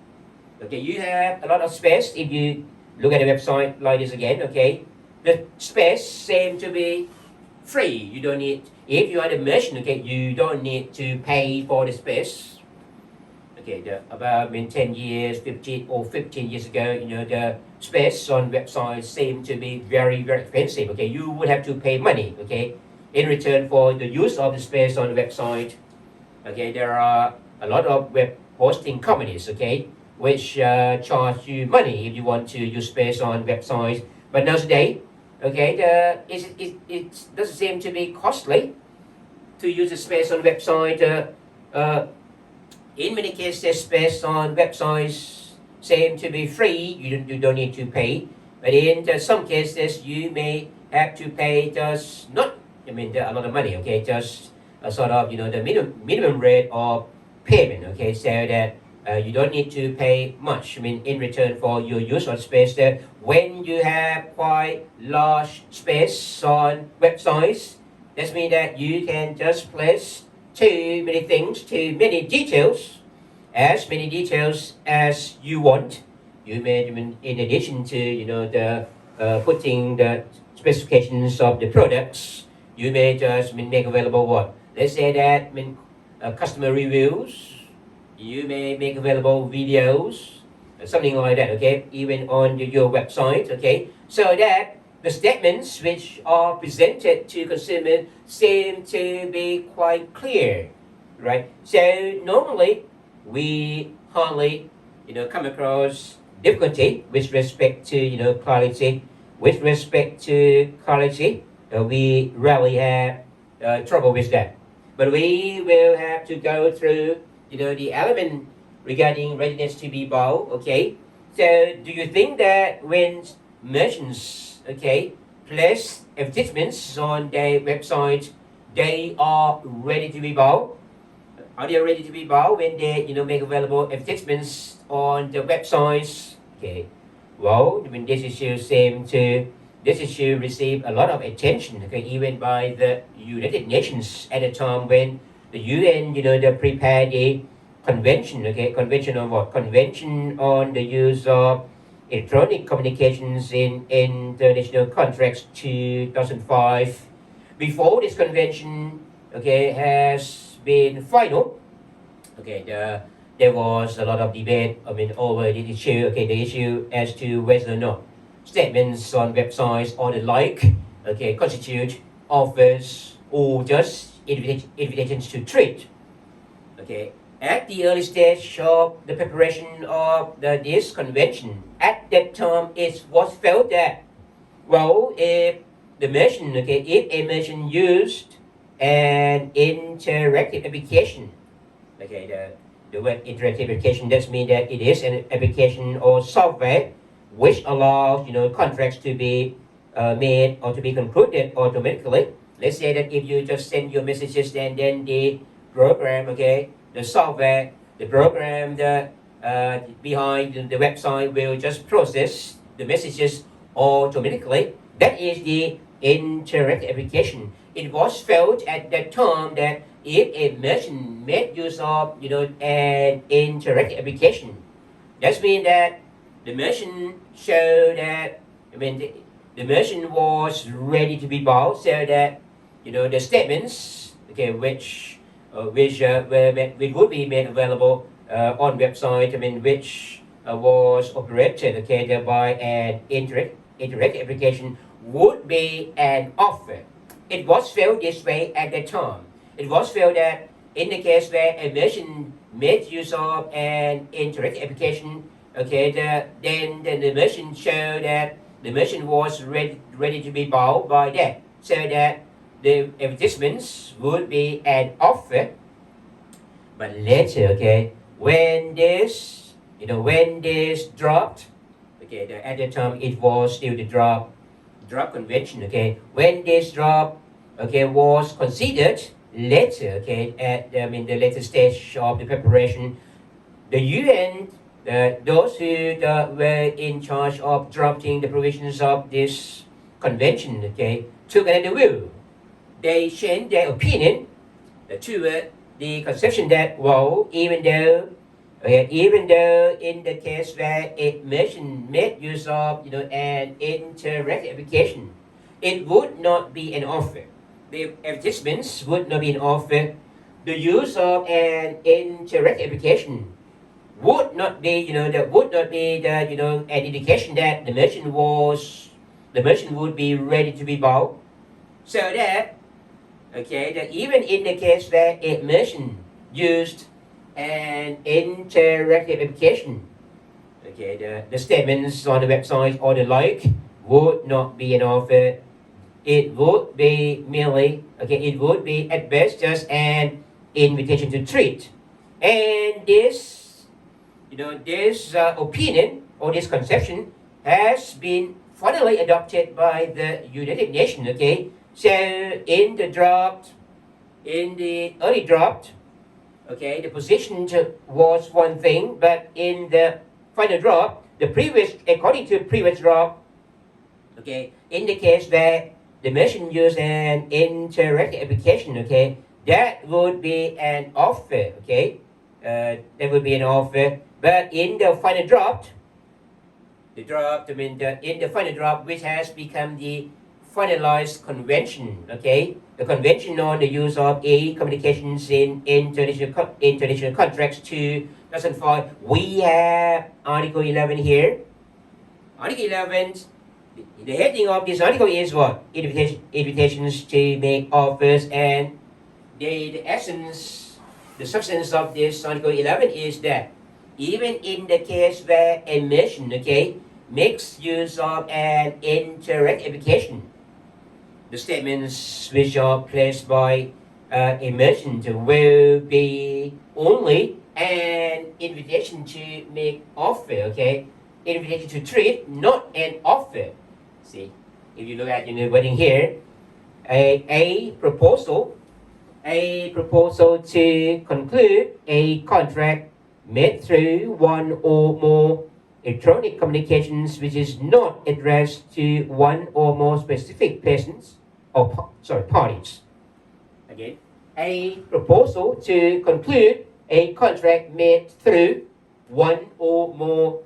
Okay, you have a lot of space if you look at a website like this again. Okay, the space seems to be free. You don't need, if you are the merchant, okay, you don't need to pay for the space. Okay, about 10 years, 15 years ago, the space on websites seemed to be very, very expensive. Okay, you would have to pay money, okay, in return for the use of the space on the website. Okay, there are a lot of web hosting companies, okay, which charge you money if you want to use space on websites. But nowadays, okay, it doesn't seem to be costly to use the space on website. In many cases, space on websites seem to be free. You don't need to pay. But in some cases, you may have to pay just not, a lot of money. Okay, just a sort of the minimum rate of payment. Okay, so that You don't need to pay much. I mean, in return for your use of space there. When you have quite large space on websites, that means that you can just place too many things, too many details, as many details as you want. You may, I mean, in addition to the putting the specifications of the products, you may just make available what? Let's say that customer reviews. You may make available videos, something like that. Okay, even on your website. Okay, so that the statements which are presented to consumers seem to be quite clear, right? So normally we hardly come across difficulty with respect to quality. With respect to quality, we rarely have trouble with that. But we will have to go through the element regarding readiness to be bought. Okay, so do you think that when merchants place advertisements on their website, they are ready to be bought? Are they ready to be bought when they make available advertisements on the websites? Okay, well, I mean, this issue received a lot of attention, okay, even by the United Nations at the time when the UN, they prepared a convention, okay, convention on what? Convention on the use of electronic communications in international contracts 2005. Before this convention, okay, has been final, okay, there was a lot of debate, I mean, over the issue, okay, the issue as to whether or not statements on websites or the like, okay, constitute offers or just invitations to trade. Okay, at the early stage of the preparation of this convention, at that time it was felt that, well, if a merchant used an interactive application, okay, the word interactive application does mean that it is an application or software which allows contracts to be made or to be concluded automatically. Let's say that if you just send your messages and then the program, okay, the software, the program, behind the website will just process the messages automatically. That is the interactive application. It was felt at that time that if a merchant made use of an interactive application, that means that the merchant showed that the merchant was ready to be bought, so that the statements which would be made available on website, which was operated by an interactive application would be an offer. It was felt this way at the time. It was felt that in the case where a merchant made use of an interactive application, then the merchant showed that the merchant was ready to be bought by that, so that the advertisements would be an offer. But later, when this dropped, at the time it was still the drop convention, when this drop, was considered later, at the later stage of the preparation, the UN, those who were in charge of drafting the provisions of this convention, took another view. They changed their opinion toward the conception that, well, even though in the case where a merchant made use of an interactive application, it would not be an offer. The advertisements would not be an offer. The use of an interactive application would not be an indication that the merchant would be ready to be bought. So that that even in the case where a merchant used an interactive application, the statements on the website or the like would not be an offer. It would be merely it would be at best just an invitation to treat. And this opinion or this conception has been finally adopted by the United Nations. So in the early draft, Okay, the position was one thing, but in the final drop, according to previous drop, okay, in the case that the machine use an interactive application, okay, that would be an offer, okay, that would be an offer. But in the final drop, in the final drop, which has become the finalized convention, okay, the convention on the use of communications in international contracts 2005. We have Article 11 here. Article 11, the heading of this article is what? Invitations to make offers, and the essence, the substance of this Article 11 is that even in the case where a mission, okay, makes use of an indirect application, the statements which are placed by a merchant will be only an invitation to make offer, okay? Invitation to treat, not an offer. See, if you look at the wording here, a proposal to conclude a contract made through one or more electronic communications which is not addressed to one or more specific persons or parties. Again, a proposal to conclude a contract made through one or more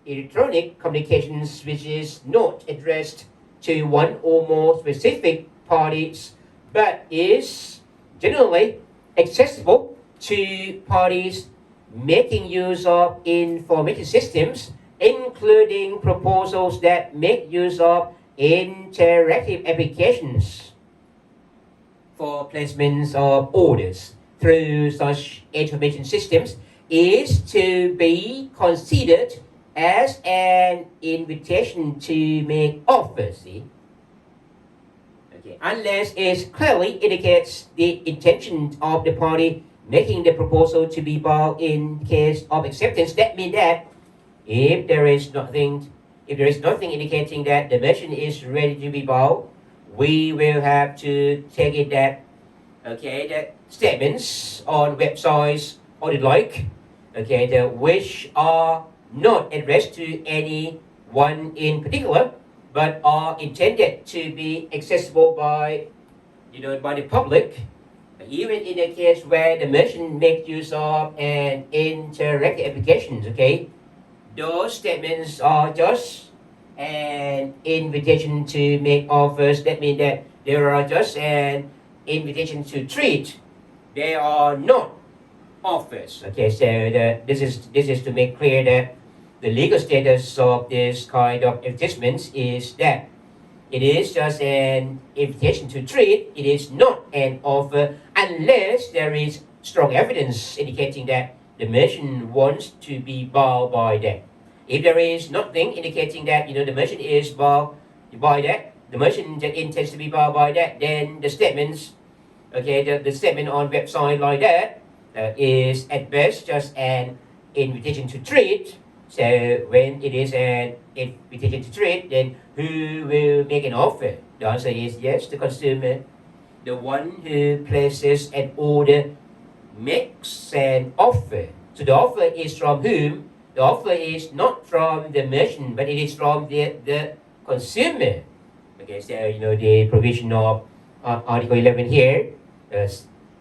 electronic communications which is not addressed to one or more specific parties but is generally accessible to parties making use of information systems, including proposals that make use of interactive applications for placements of orders through such information systems, is to be considered as an invitation to make offers. See? Okay. Unless it clearly indicates the intention of the party making the proposal to be bound in case of acceptance. That means that if there is nothing indicating that the merchant is ready to be bound, we will have to take it that that statements on websites or the like, which are not addressed to any one in particular, but are intended to be accessible by the public. Even in the case where the merchant makes use of an interactive applications, okay, those statements are just an invitation to make offers. That means that they are just an invitation to treat. They are not offers. Okay, so this is to make clear that the legal status of this kind of advertisements is that it is just an invitation to treat. It is not an offer unless there is strong evidence indicating that the merchant wants to be bound by that. If there is nothing indicating that the merchant is bound by that, the merchant intends to be bound by that, then the statements, the statement on website like that is at best just an invitation to treat. So when it is an invitation to trade, then who will make an offer? The answer is yes, the consumer. The one who places an order makes an offer. So the offer is from whom? The offer is not from the merchant, but it is from the consumer. Okay, so the provision of Article 11 here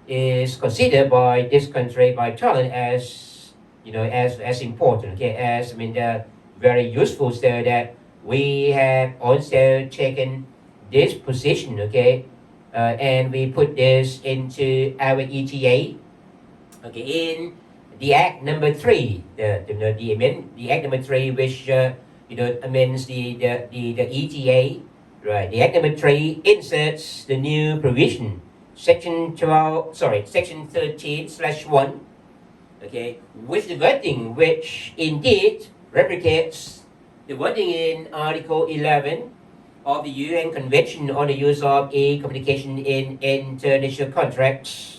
is considered by this country, by Thailand, as important, as very useful, so that we have also taken this position, and we put this into our ETA, in the Act number 3, the Act number 3, which amends the ETA, right? The Act number 3 inserts the new provision, section 13/1. With the wording which indeed replicates the wording in Article 11 of the UN Convention on the Use of E-Communication in International Contracts.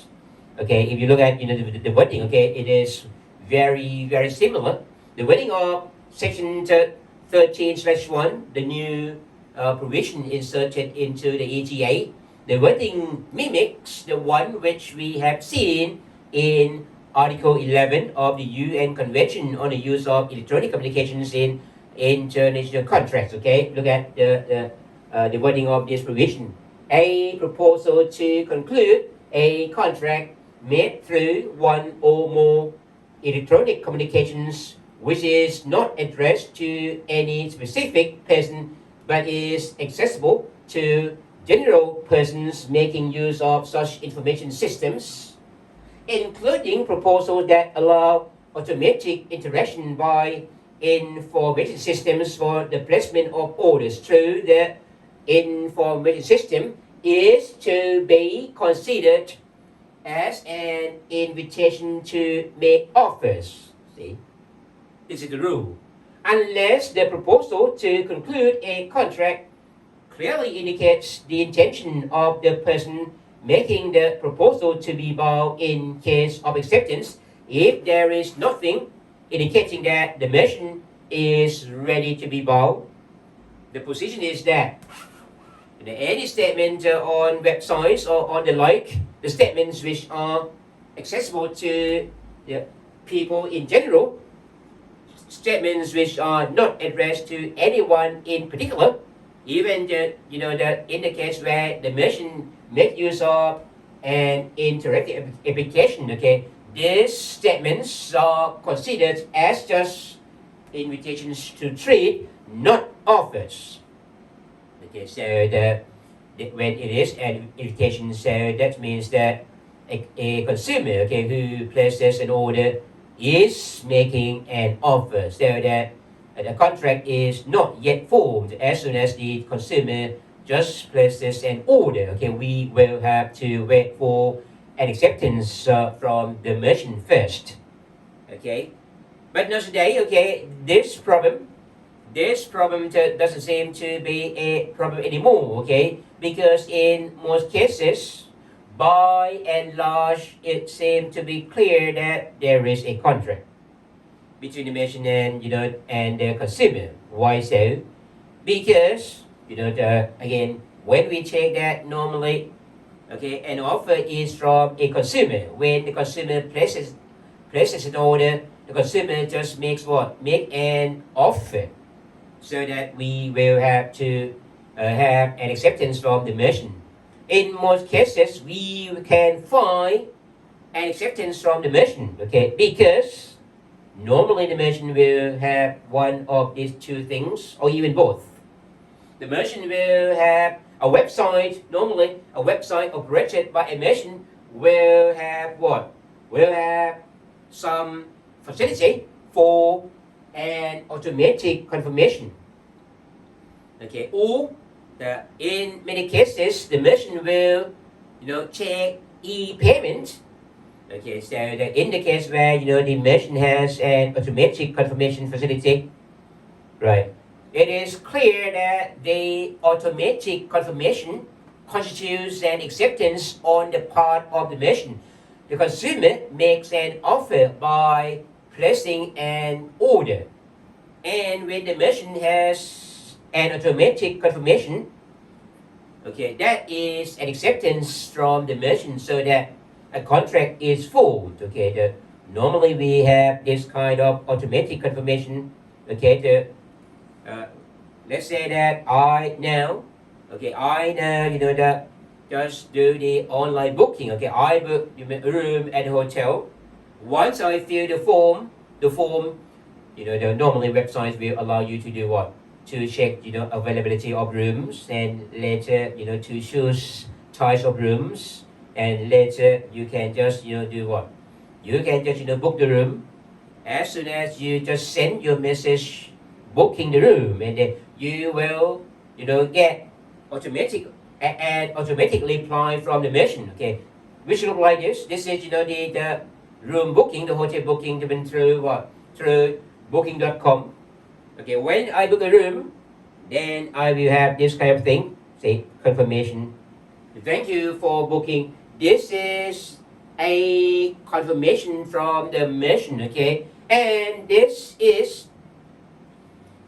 If you look at the wording, it is very, very similar. The wording of section 13/1, the new provision inserted into the ETA, the wording mimics the one which we have seen in Article 11 of the UN Convention on the Use of Electronic Communications in International Contracts. Okay, look at the wording of this provision. A proposal to conclude a contract made through one or more electronic communications which is not addressed to any specific person but is accessible to general persons making use of such information systems, including proposals that allow automatic interaction by information systems for the placement of orders through the information system, is to be considered as an invitation to make offers. See, this is the rule. Unless the proposal to conclude a contract clearly indicates the intention of the person making the proposal to be bound in case of acceptance, if there is nothing indicating that the merchant is ready to be bound, the position is that any statement on websites or on the like, the statements which are accessible to the people in general, statements which are not addressed to anyone in particular, even in the case where the merchant make use of an interactive application, okay, these statements are considered as just invitations to trade, not offers. Okay, so when it is an invitation, so that means that a consumer, okay, who places an order is making an offer, so that the contract is not yet formed. As soon as the consumer just places an order, okay, we will have to wait for an acceptance from the merchant first. Okay, but not today. Okay, this problem doesn't seem to be a problem anymore. Okay, because in most cases, by and large, it seems to be clear that there is a contract between the merchant and the consumer. Why so? Because again, when we check that normally, okay, an offer is from a consumer. When the consumer places an order, the consumer just makes what? Make an offer, so that we will have to have an acceptance from the merchant. In most cases, we can find an acceptance from the merchant, okay, because normally the merchant will have one of these two things, or even both. The merchant will have a website. Normally, a website operated by a merchant will have what? Will have some facility for an automatic confirmation. Okay, or in many cases, the merchant will, check e-payment. Okay, so in the case where the merchant has an automatic confirmation facility, right? It is clear that the automatic confirmation constitutes an acceptance on the part of the merchant. The consumer makes an offer by placing an order, and when the merchant has an automatic confirmation, okay, that is an acceptance from the merchant, so that a contract is formed. Okay, normally we have this kind of automatic confirmation. Okay, let's say that I now just do the online booking. Okay, I book a room at a hotel. Once I fill the form, normally websites will allow you to do what? To check, availability of rooms, and later, to choose types of rooms, and later you can just, do what? You can just, book the room. As soon as you just send your message booking the room, and then you will, get an automatic reply from the merchant. Okay, which look like this. This is, the room booking, the hotel booking given through what? Through booking.com. Okay, when I book a room, then I will have this kind of thing, say confirmation. Thank you for booking. This is a confirmation from the merchant, okay? And this is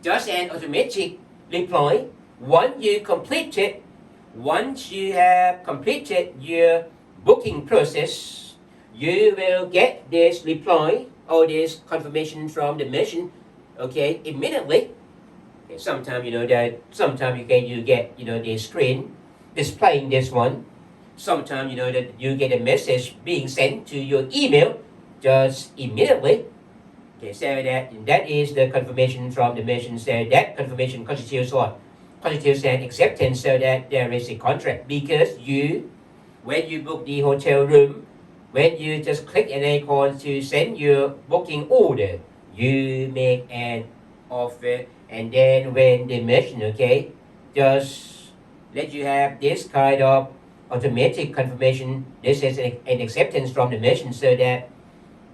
just an automatic reply. Once you have completed your booking process, you will get this reply or this confirmation from the merchant, okay, immediately. Okay, sometimes that sometimes you get the screen displaying this one. Sometimes that you get a message being sent to your email just immediately. Okay, so that is the confirmation from the merchant. So that confirmation constitutes what? Constitutes an acceptance, so that there is a contract, because when you book the hotel room, when you just click an icon to send your booking order, you make an offer, and then when the merchant, okay, just let you have this kind of automatic confirmation. This is an acceptance from the merchant, so that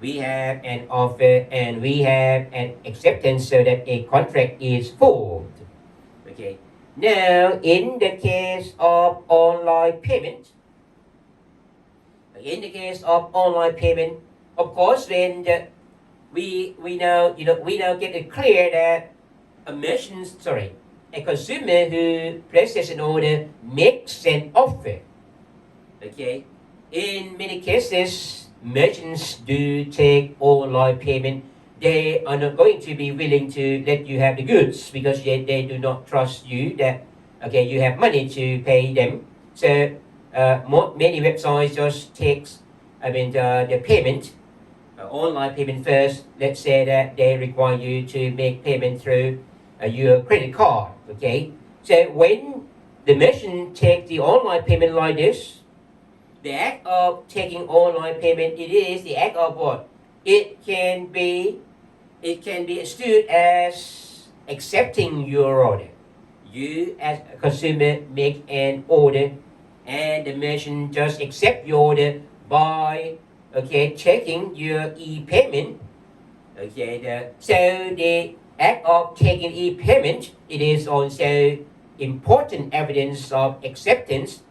we have an offer and we have an acceptance, so that a contract is formed. Okay. Now, in the case of online payment, of course, when we now get it clear that a consumer who places an order makes an offer. Okay, in many cases, merchants do take online payment. They are not going to be willing to let you have the goods, because they do not trust you that you have money to pay them. So many websites just takes the payment, online payment first. Let's say that they require you to make payment through your credit card. Okay, so when the merchant take the online payment like this, the act of taking online payment, it is the act of what? It can be understood as accepting your order. You as a consumer make an order, and the merchant just accept your order by checking your e-payment. So the act of taking e-payment, it is also important evidence of acceptance.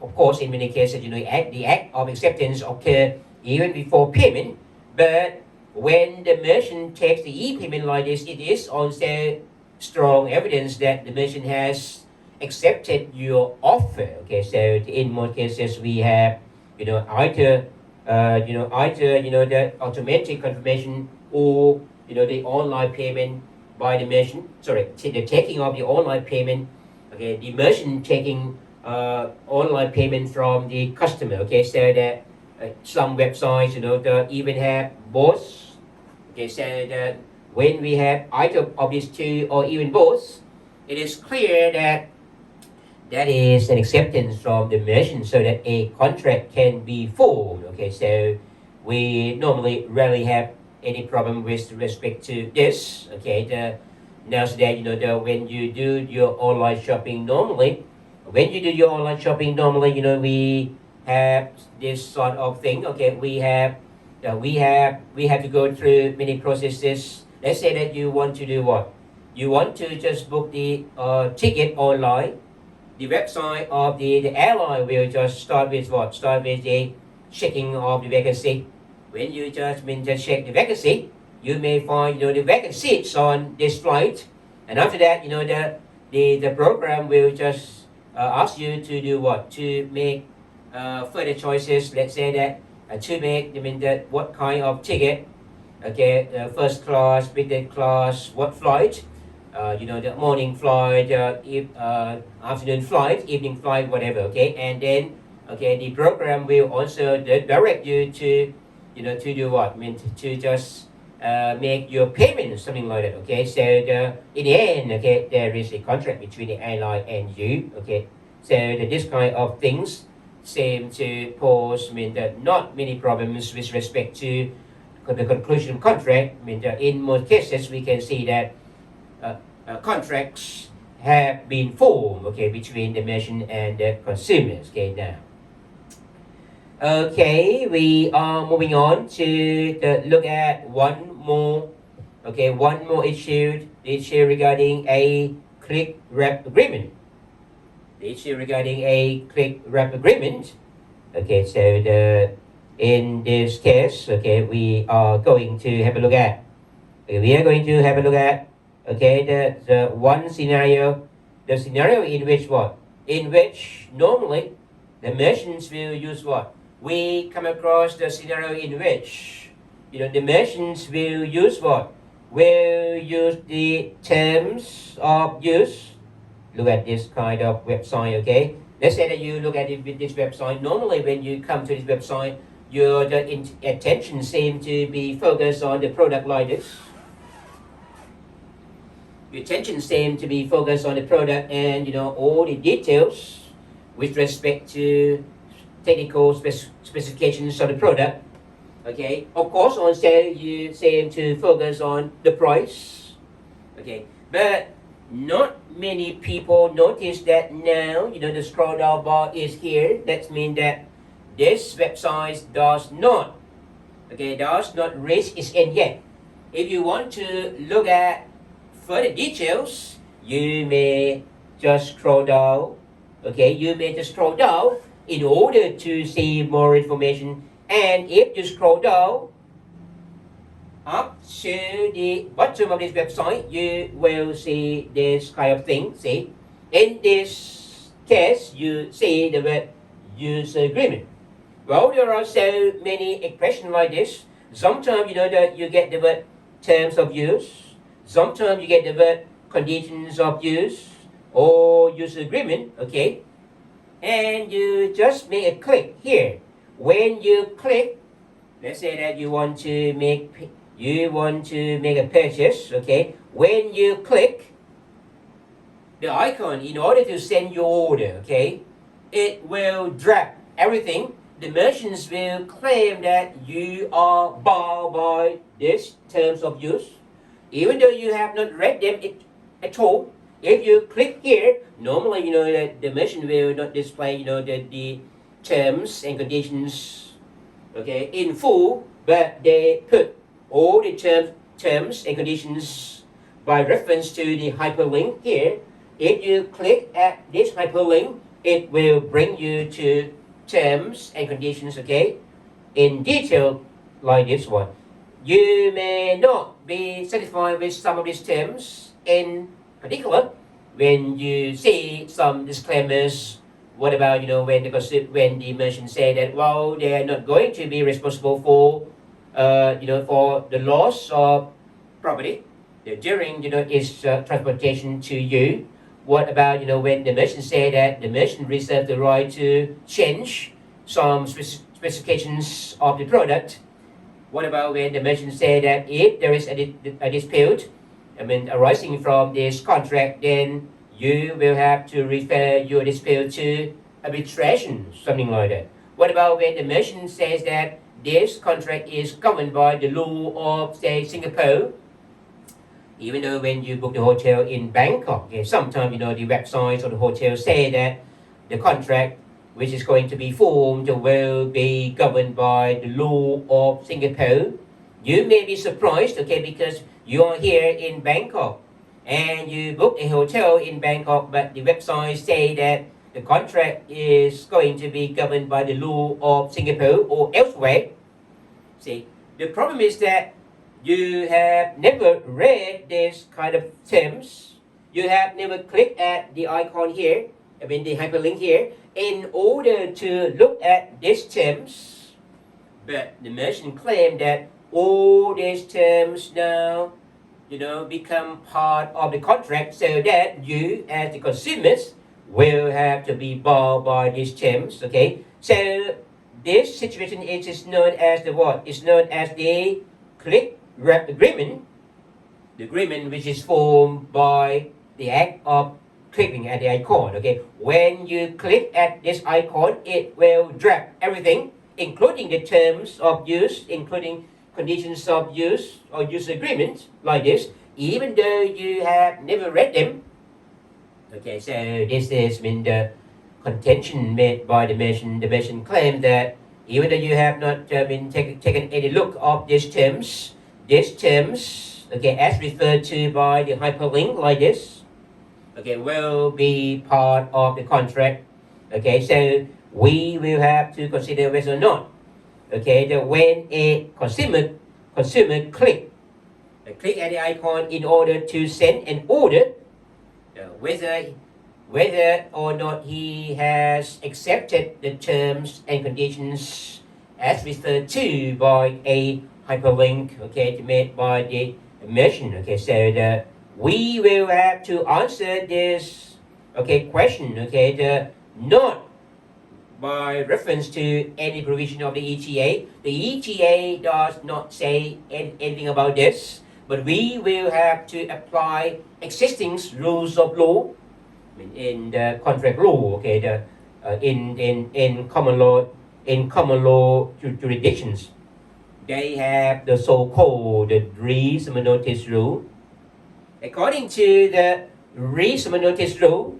Of course, in many cases, the act of acceptance occur even before payment. But when the merchant takes the e-payment like this, it is also strong evidence that the merchant has accepted your offer. Okay, so in most cases we have, either the automatic confirmation, or the online payment by the merchant. Sorry, the taking of the online payment. Okay, the merchant taking online payment from the customer. Okay, so that some websites, they even have both. Okay, so that when we have either of these two or even both, it is clear that that is an acceptance from the merchant, so that a contract can be formed. Okay, so we normally rarely have any problem with respect to this. Okay, now so that when you do your online shopping normally, we have this sort of thing. Okay, we have to go through many processes. Let's say that you want to do what? You want to just book the ticket online. The website of the airline will just start with what? Start with the checking of the vacancy. When you just check the vacancy, you may find the vacant seats on this flight, and after that the program will just ask you to do what? To make further choices. Let's say that to make what kind of ticket. Okay, first class, business class, what flight? The morning flight, afternoon flight, evening flight, whatever. Okay, and then the program will also direct you to to do what? To just make your payment, something like that. Okay, so in the end, there is a contract between the airline and you. Okay, so this kind of things seem to pose that not many problems with respect to the conclusion of contract. In most cases we can see that contracts have been formed, between the merchant and the consumers. Okay, now. Okay, we are moving on to look at one more issue regarding a click wrap agreement. The issue regarding a click wrap agreement. Okay, so in this case, we are going to have a look at. The one scenario, the scenario in which what? In which normally the merchants will use what? we come across the scenario in which, the merchants will use what? Will use the terms of use. Look at this kind of website, okay? Let's say that you look at it with this website. Normally, when you come to this website, your attention seems to be focused on the product like this. Your attention seems to be focused on the product and all the details with respect to technical specifications of the product. Okay, of course, on sale you seem to focus on the price. Okay, but not many people notice that now. The scroll down bar is here. That means that this website does not reach its end yet. If you want to look at further details, you may just scroll down. Okay, you may just scroll down in order to see more information. And if you scroll down up to the bottom of this website, you will see this kind of thing. See, in this case, you see the word user agreement. Well, there are so many expressions like this. Sometimes that you get the word terms of use. Sometimes you get the word conditions of use or user agreement. Okay, and you just make a click here. When you click, let's say that you want to make a purchase. Okay, when you click the icon in order to send your order, okay, it will drag everything. The merchants will claim that you are bound by these terms of use, even though you have not read them at all. If you click here, normally that the merchant will not display the terms and conditions, okay, in full, but they put all the terms and conditions by reference to the hyperlink here. If you click at this hyperlink, it will bring you to terms and conditions, okay, in detail like this one. You may not be satisfied with some of these terms in particular when you see some disclaimers. What about when the merchant say that they are not going to be responsible for for the loss of property during its transportation to you? What about when the merchant say that the merchant reserves the right to change some specifications of the product? What about when the merchant say that if there is a dispute, arising from this contract, then you will have to refer your dispute to arbitration, something like that. What about when the merchant says that this contract is governed by the law of, say, Singapore? Even though when you book the hotel in Bangkok, okay, sometimes the websites of the hotel say that the contract which is going to be formed will be governed by the law of Singapore. You may be surprised, okay, because you are here in Bangkok and you book a hotel in Bangkok, but the website say that the contract is going to be governed by the law of Singapore or elsewhere. See, the problem is that you have never read this kind of terms. You have never clicked at the icon here, the hyperlink here, in order to look at these terms. But the merchant claimed that all these terms now become part of the contract, so that you as the consumers will have to be bound by these terms. Okay, so this situation is known as the what? It's known as the click wrap agreement. The agreement which is formed by the act of clicking at the icon. Okay, when you click at this icon, it will drag everything, including the terms of use, including conditions of use or use agreements like this, even though you have never read them. Okay, so this is the contention made by the merchant. The merchant claims that even though you have not taken any look of these terms, okay, as referred to by the hyperlink like this, okay, will be part of the contract. Okay, so we will have to consider whether or not, okay, that when a consumer click at the icon in order to send an order, whether whether or not he has accepted the terms and conditions as referred to by a hyperlink, okay, made by the merchant. Okay, so we will have to answer this, okay, question, okay, not by reference to any provision of the ETA. The ETA does not say anything about this, but we will have to apply existing rules of law in the contract law, okay, in common law jurisdictions. They have the so-called the reasonable notice rule. According to the reasonable notice rule,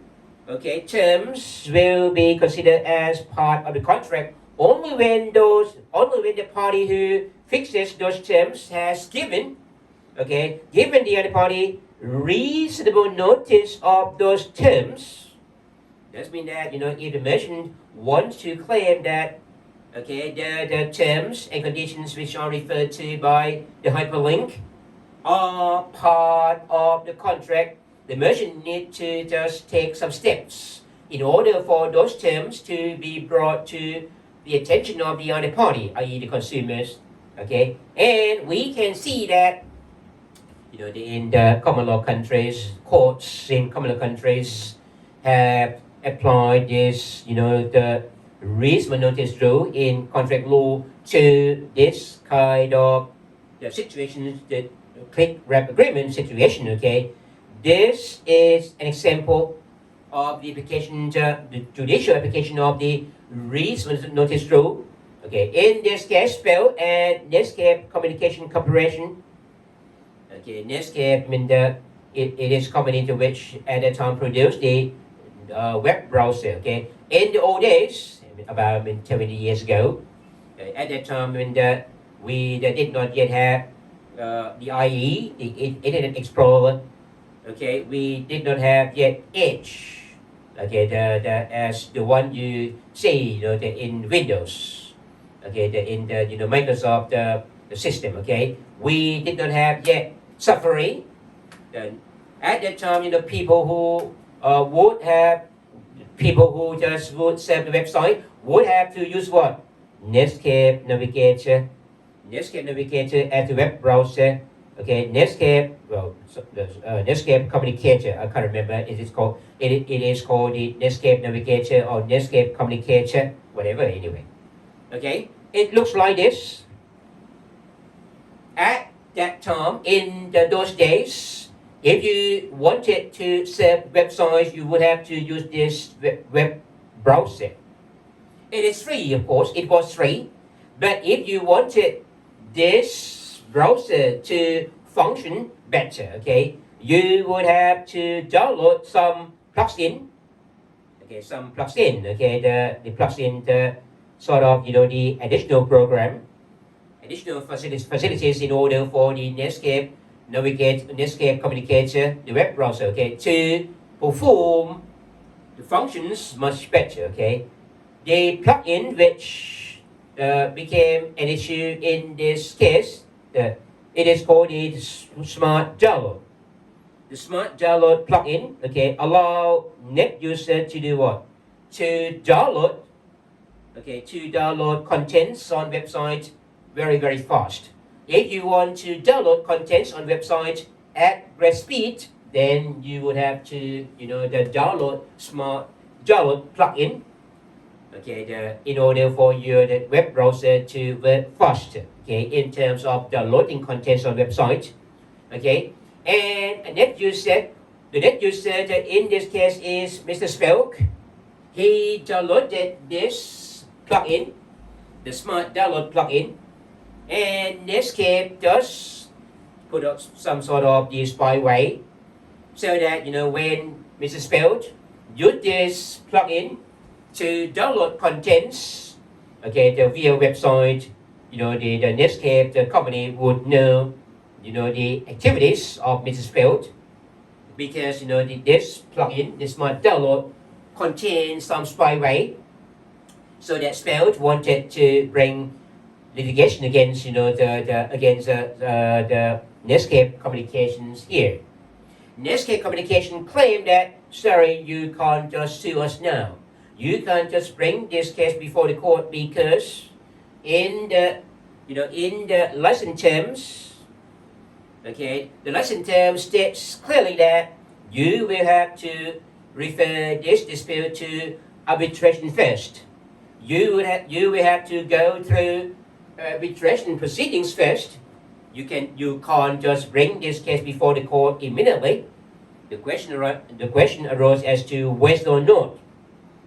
okay, terms will be considered as part of the contract only when the party who fixes those terms has given the other party reasonable notice of those terms. That means that if the merchant wants to claim that the terms and conditions which are referred to by the hyperlink are part of the contract, the merchant needs to just take some steps in order for those terms to be brought to the attention of the other party, i.e. the consumers. Okay, and we can see that in the common law countries, courts in common law countries have applied this, the reasonable notice rule in contract law to this kind of the situation, the click wrap agreement situation. Okay, this is an example of the application, the judicial application of the reasonable notice rule. Okay, in this case, Bell and Netscape Communication Corporation. Okay, Netscape it is company to which at the time produced the web browser. Okay, in the old days, about 20 years ago, at that time we did not yet have the IE, the Internet Explorer. Okay, we did not have yet Edge. Okay, as the one you see, in Windows. Okay, in the Microsoft the system. Okay, we did not have yet Safari. At that time, people who just would serve the website would have to use what? Netscape Navigator. Netscape Navigator as the web browser. Okay, Netscape, Netscape Communicator. I can't remember. It is called the Netscape Navigator or Netscape Communicator, whatever. Anyway, okay, it looks like this. At that time, in those days, if you wanted to serve websites, you would have to use this web browser. It is free, of course. It was free, but if you wanted this browser to function better, okay, you would have to download some plugin. Okay, Okay, the plugin, the sort of the additional program, additional facilities in order for the Netscape Netscape Communicator, the web browser, okay, to perform the functions much better. Okay, the plugin which became an issue in this case, it is called the Smart Download. The Smart Download plugin, okay, allow net user to do what? To download contents on website very fast. If you want to download contents on website at great speed, then you would have to, the Smart Download plugin. Okay, in order for your web browser to work faster. Okay, in terms of downloading contents on website. Okay, and the net user in this case is Mr. Spelk. He downloaded this plugin, the Smart Download plugin, and Netscape does put up some sort of the spyware so that when Mr. Spelk used this plugin to download contents, okay, via website, the Netscape, the company would know, the activities of Mrs. Spelk, because this plugin, this Smart Download, contains some spyware, so that Spelk wanted to bring litigation against, the Netscape Communications here. Netscape Communication claimed that, sorry, you can't just sue us now. You can't just bring this case before the court because in the license terms, okay, the license terms states clearly that you will have to refer this dispute to arbitration first. You will have to go through arbitration proceedings first. You can't just bring this case before the court immediately. The question arose as to whether or not,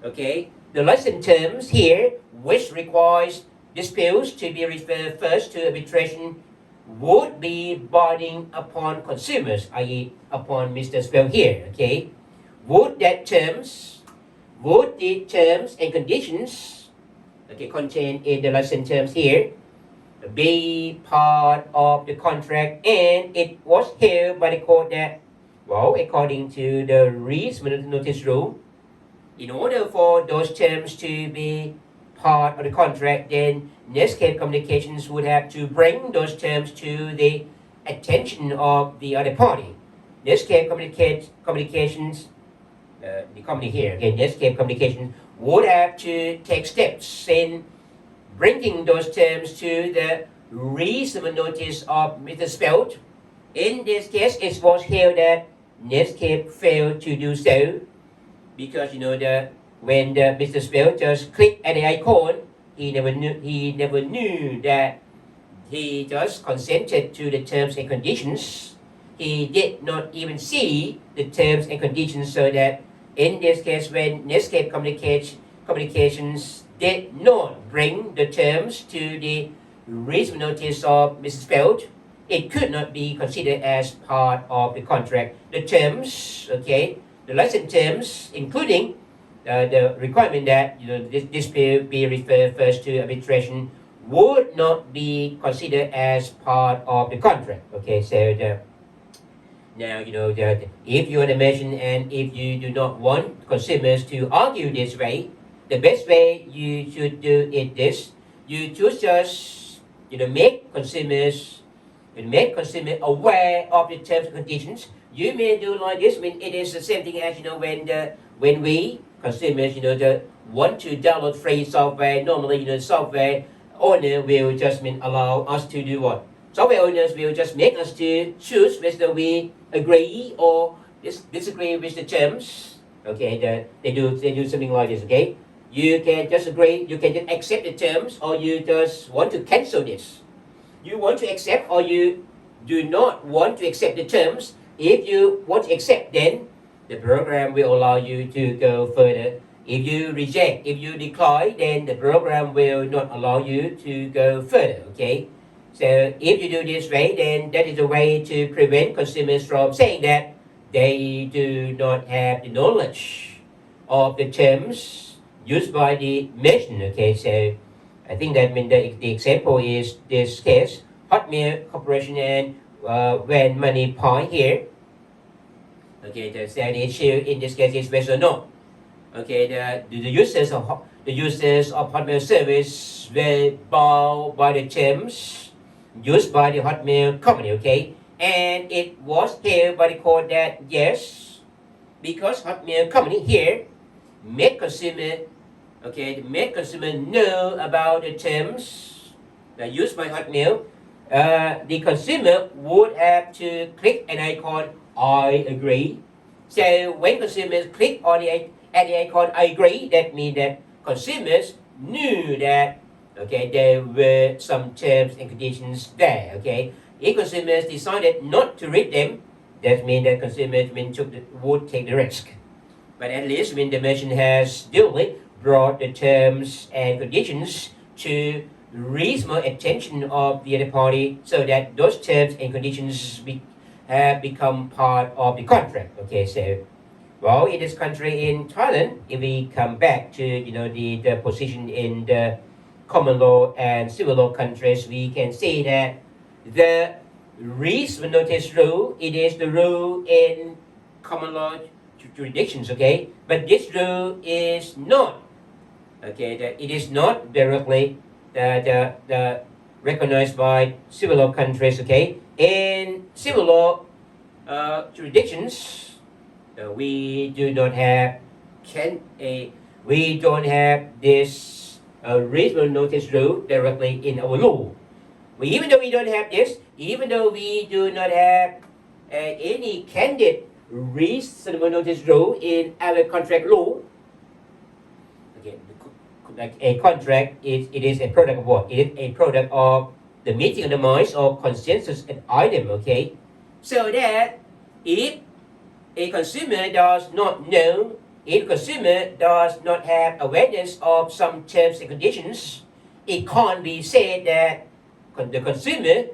okay, the license terms here, which requires disputes to be referred first to arbitration, would be binding upon consumers, i.e., upon Mr. Spell here. Okay, would the terms and conditions, okay, contained in the license terms here be part of the contract? And it was held by the court that, well, according to the reasonable notice rule, in order for those terms to be part of the contract, then Netscape Communications would have to bring those terms to the attention of the other party. Netscape Communications, the company here, okay, Netscape Communications would have to take steps in bringing those terms to the reasonable notice of Mr. Spelt. In this case, it was held that Netscape failed to do so because when Mr. Spelt just clicked at the icon, he never knew that he just consented to the terms and conditions. He did not even see the terms and conditions, so that in this case, when Netscape Communications did not bring the terms to the reasonable notice of Mrs. Spelt, it could not be considered as part of the contract. The terms, okay, the license terms, including the requirement that this dispute be referred first to arbitration, would not be considered as part of the contract. Okay, so now that if you are the merchant and if you do not want consumers to argue this way, the best way you should do it this: you should just make consumers aware of the terms and conditions. You may do like this. I mean, it is the same thing as when we consumers want to download free software. Normally, software owner will just allow us to do what? Software owners will just make us to choose whether we agree or disagree with the terms. Okay, they do something like this. Okay, you can just agree, you can just accept the terms, or you just want to cancel this. You want to accept, or you do not want to accept the terms. If you want to accept, then the program will allow you to go further. If you reject, if you decline, then the program will not allow you to go further. Okay, so if you do this way, then that is a way to prevent consumers from saying that they do not have the knowledge of the terms used by the merchant. Okay, so I think that the example is this case, Hotmail Corporation and when Money Pie here. Okay, the issue in this case is whether or not, okay, the users of Hotmail service were bound by the terms used by the Hotmail company. Okay, and it was held by the court that yes, because Hotmail company here made consumer know about the terms used by Hotmail, the consumer would have to click an icon, I agree. So when consumers click on the icon, I agree, that means that consumers knew that, okay, there were some terms and conditions there. Okay, if consumers decided not to read them, that means that consumers would take the risk. But at least when the merchant has duly brought the terms and conditions to reasonable attention of the other party, so that those terms and conditions have become part of the contract. Okay, so well, in this country, in Thailand, if we come back to the position in the common law and civil law countries, we can see that the reasonable notice rule, it is the rule in common law jurisdictions. Okay, but this rule is not, okay, it is not directly recognized by civil law countries. Okay, in civil law, jurisdictions, we do not have can a we don't have this reasonable notice rule directly in our law. Even though we don't have this, even though we do not have any candid reasonable notice rule in our contract law, again, like a contract it is a product of what? It is a product of the meeting of the minds of consensus and item. Okay, so that if a consumer does not know, if consumer does not have awareness of some terms and conditions, it can't be said that the consumer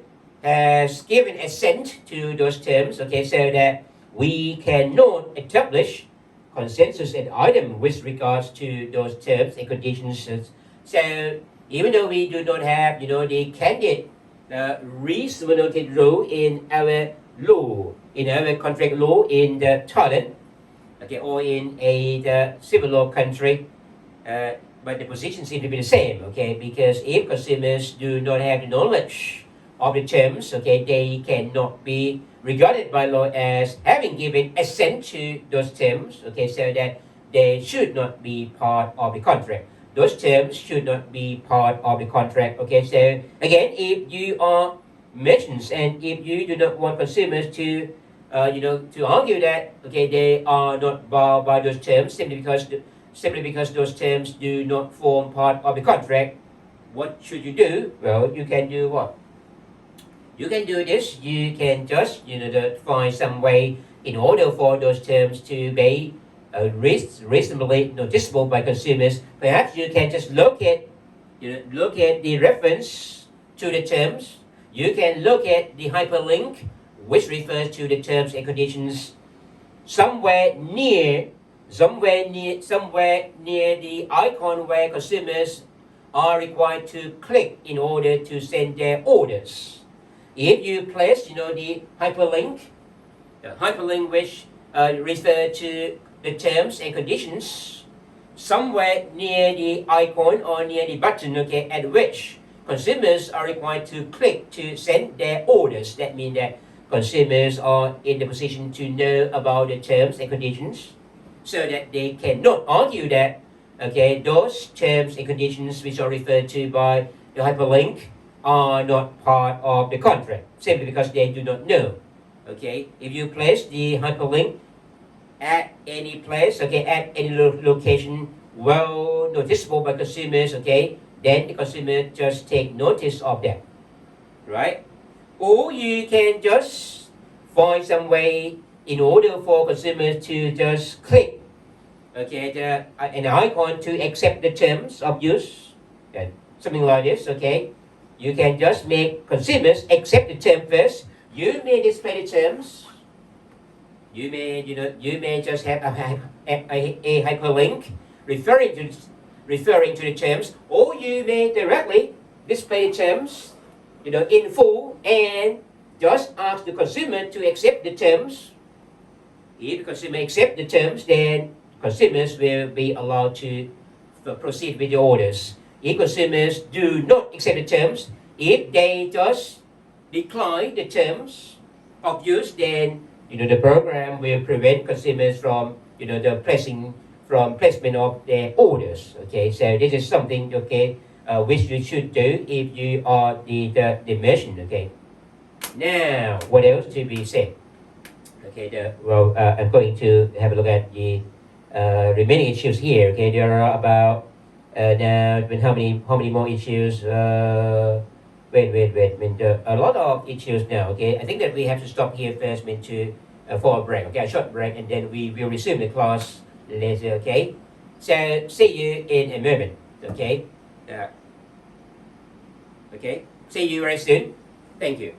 has given assent to those terms. Okay, so that we cannot establish consensus and item with regards to those terms and conditions. So even though we do not have, the candid reasonable notice rule in our law, in our contract law in the Thailand, okay, or in the civil law country, but the position seems to be the same, okay, because if consumers do not have the knowledge of the terms, okay, they cannot be regarded by law as having given assent to those terms, okay, so that they should not be part of the contract. Those terms should not be part of the contract, okay, so again, if you are merchants and if you do not want consumers to to argue that okay they are not bound by those terms simply because those terms do not form part of the contract, what should you do? Well, you can do what? You can do this. You can just find some way in order for those terms to be reasonably noticeable by consumers. Perhaps you can just look at the reference to the terms. You can look at the hyperlink which refers to the terms and conditions somewhere near the icon where consumers are required to click in order to send their orders. If you place the hyperlink which refer to the terms and conditions somewhere near the icon or near the button, okay, at which consumers are required to click to send their orders, that means that consumers are in the position to know about the terms and conditions so that they cannot argue that okay those terms and conditions which are referred to by the hyperlink are not part of the contract simply because they do not know. Okay, if you place the hyperlink at any place, okay, at any location well noticeable by consumers, okay, then the consumer just take notice of that, right? Or you can just find some way in order for consumers to just click, okay, an icon to accept the terms of use, and something like this, okay. You can just make consumers accept the term first. You may display the terms. You may just have a hyperlink referring to the terms, or you may directly display the terms in full and just ask the consumer to accept the terms. If the consumer accept the terms, then consumers will be allowed to proceed with the orders. If consumers do not accept the terms, if they just decline the terms of use, then the program will prevent consumers from the placement of their orders. Okay, so this is something which you should do if you are the merchant. Okay. Now, what else to be said? Okay. I'm going to have a look at the remaining issues here. Okay, there are about now. How many more issues? Wait. I mean, there are a lot of issues now. Okay, I think that we have to stop here first. For a break. Okay, a short break, and then we will resume the class later. Okay. So see you in a moment. Okay. Okay. See you very soon. Thank you.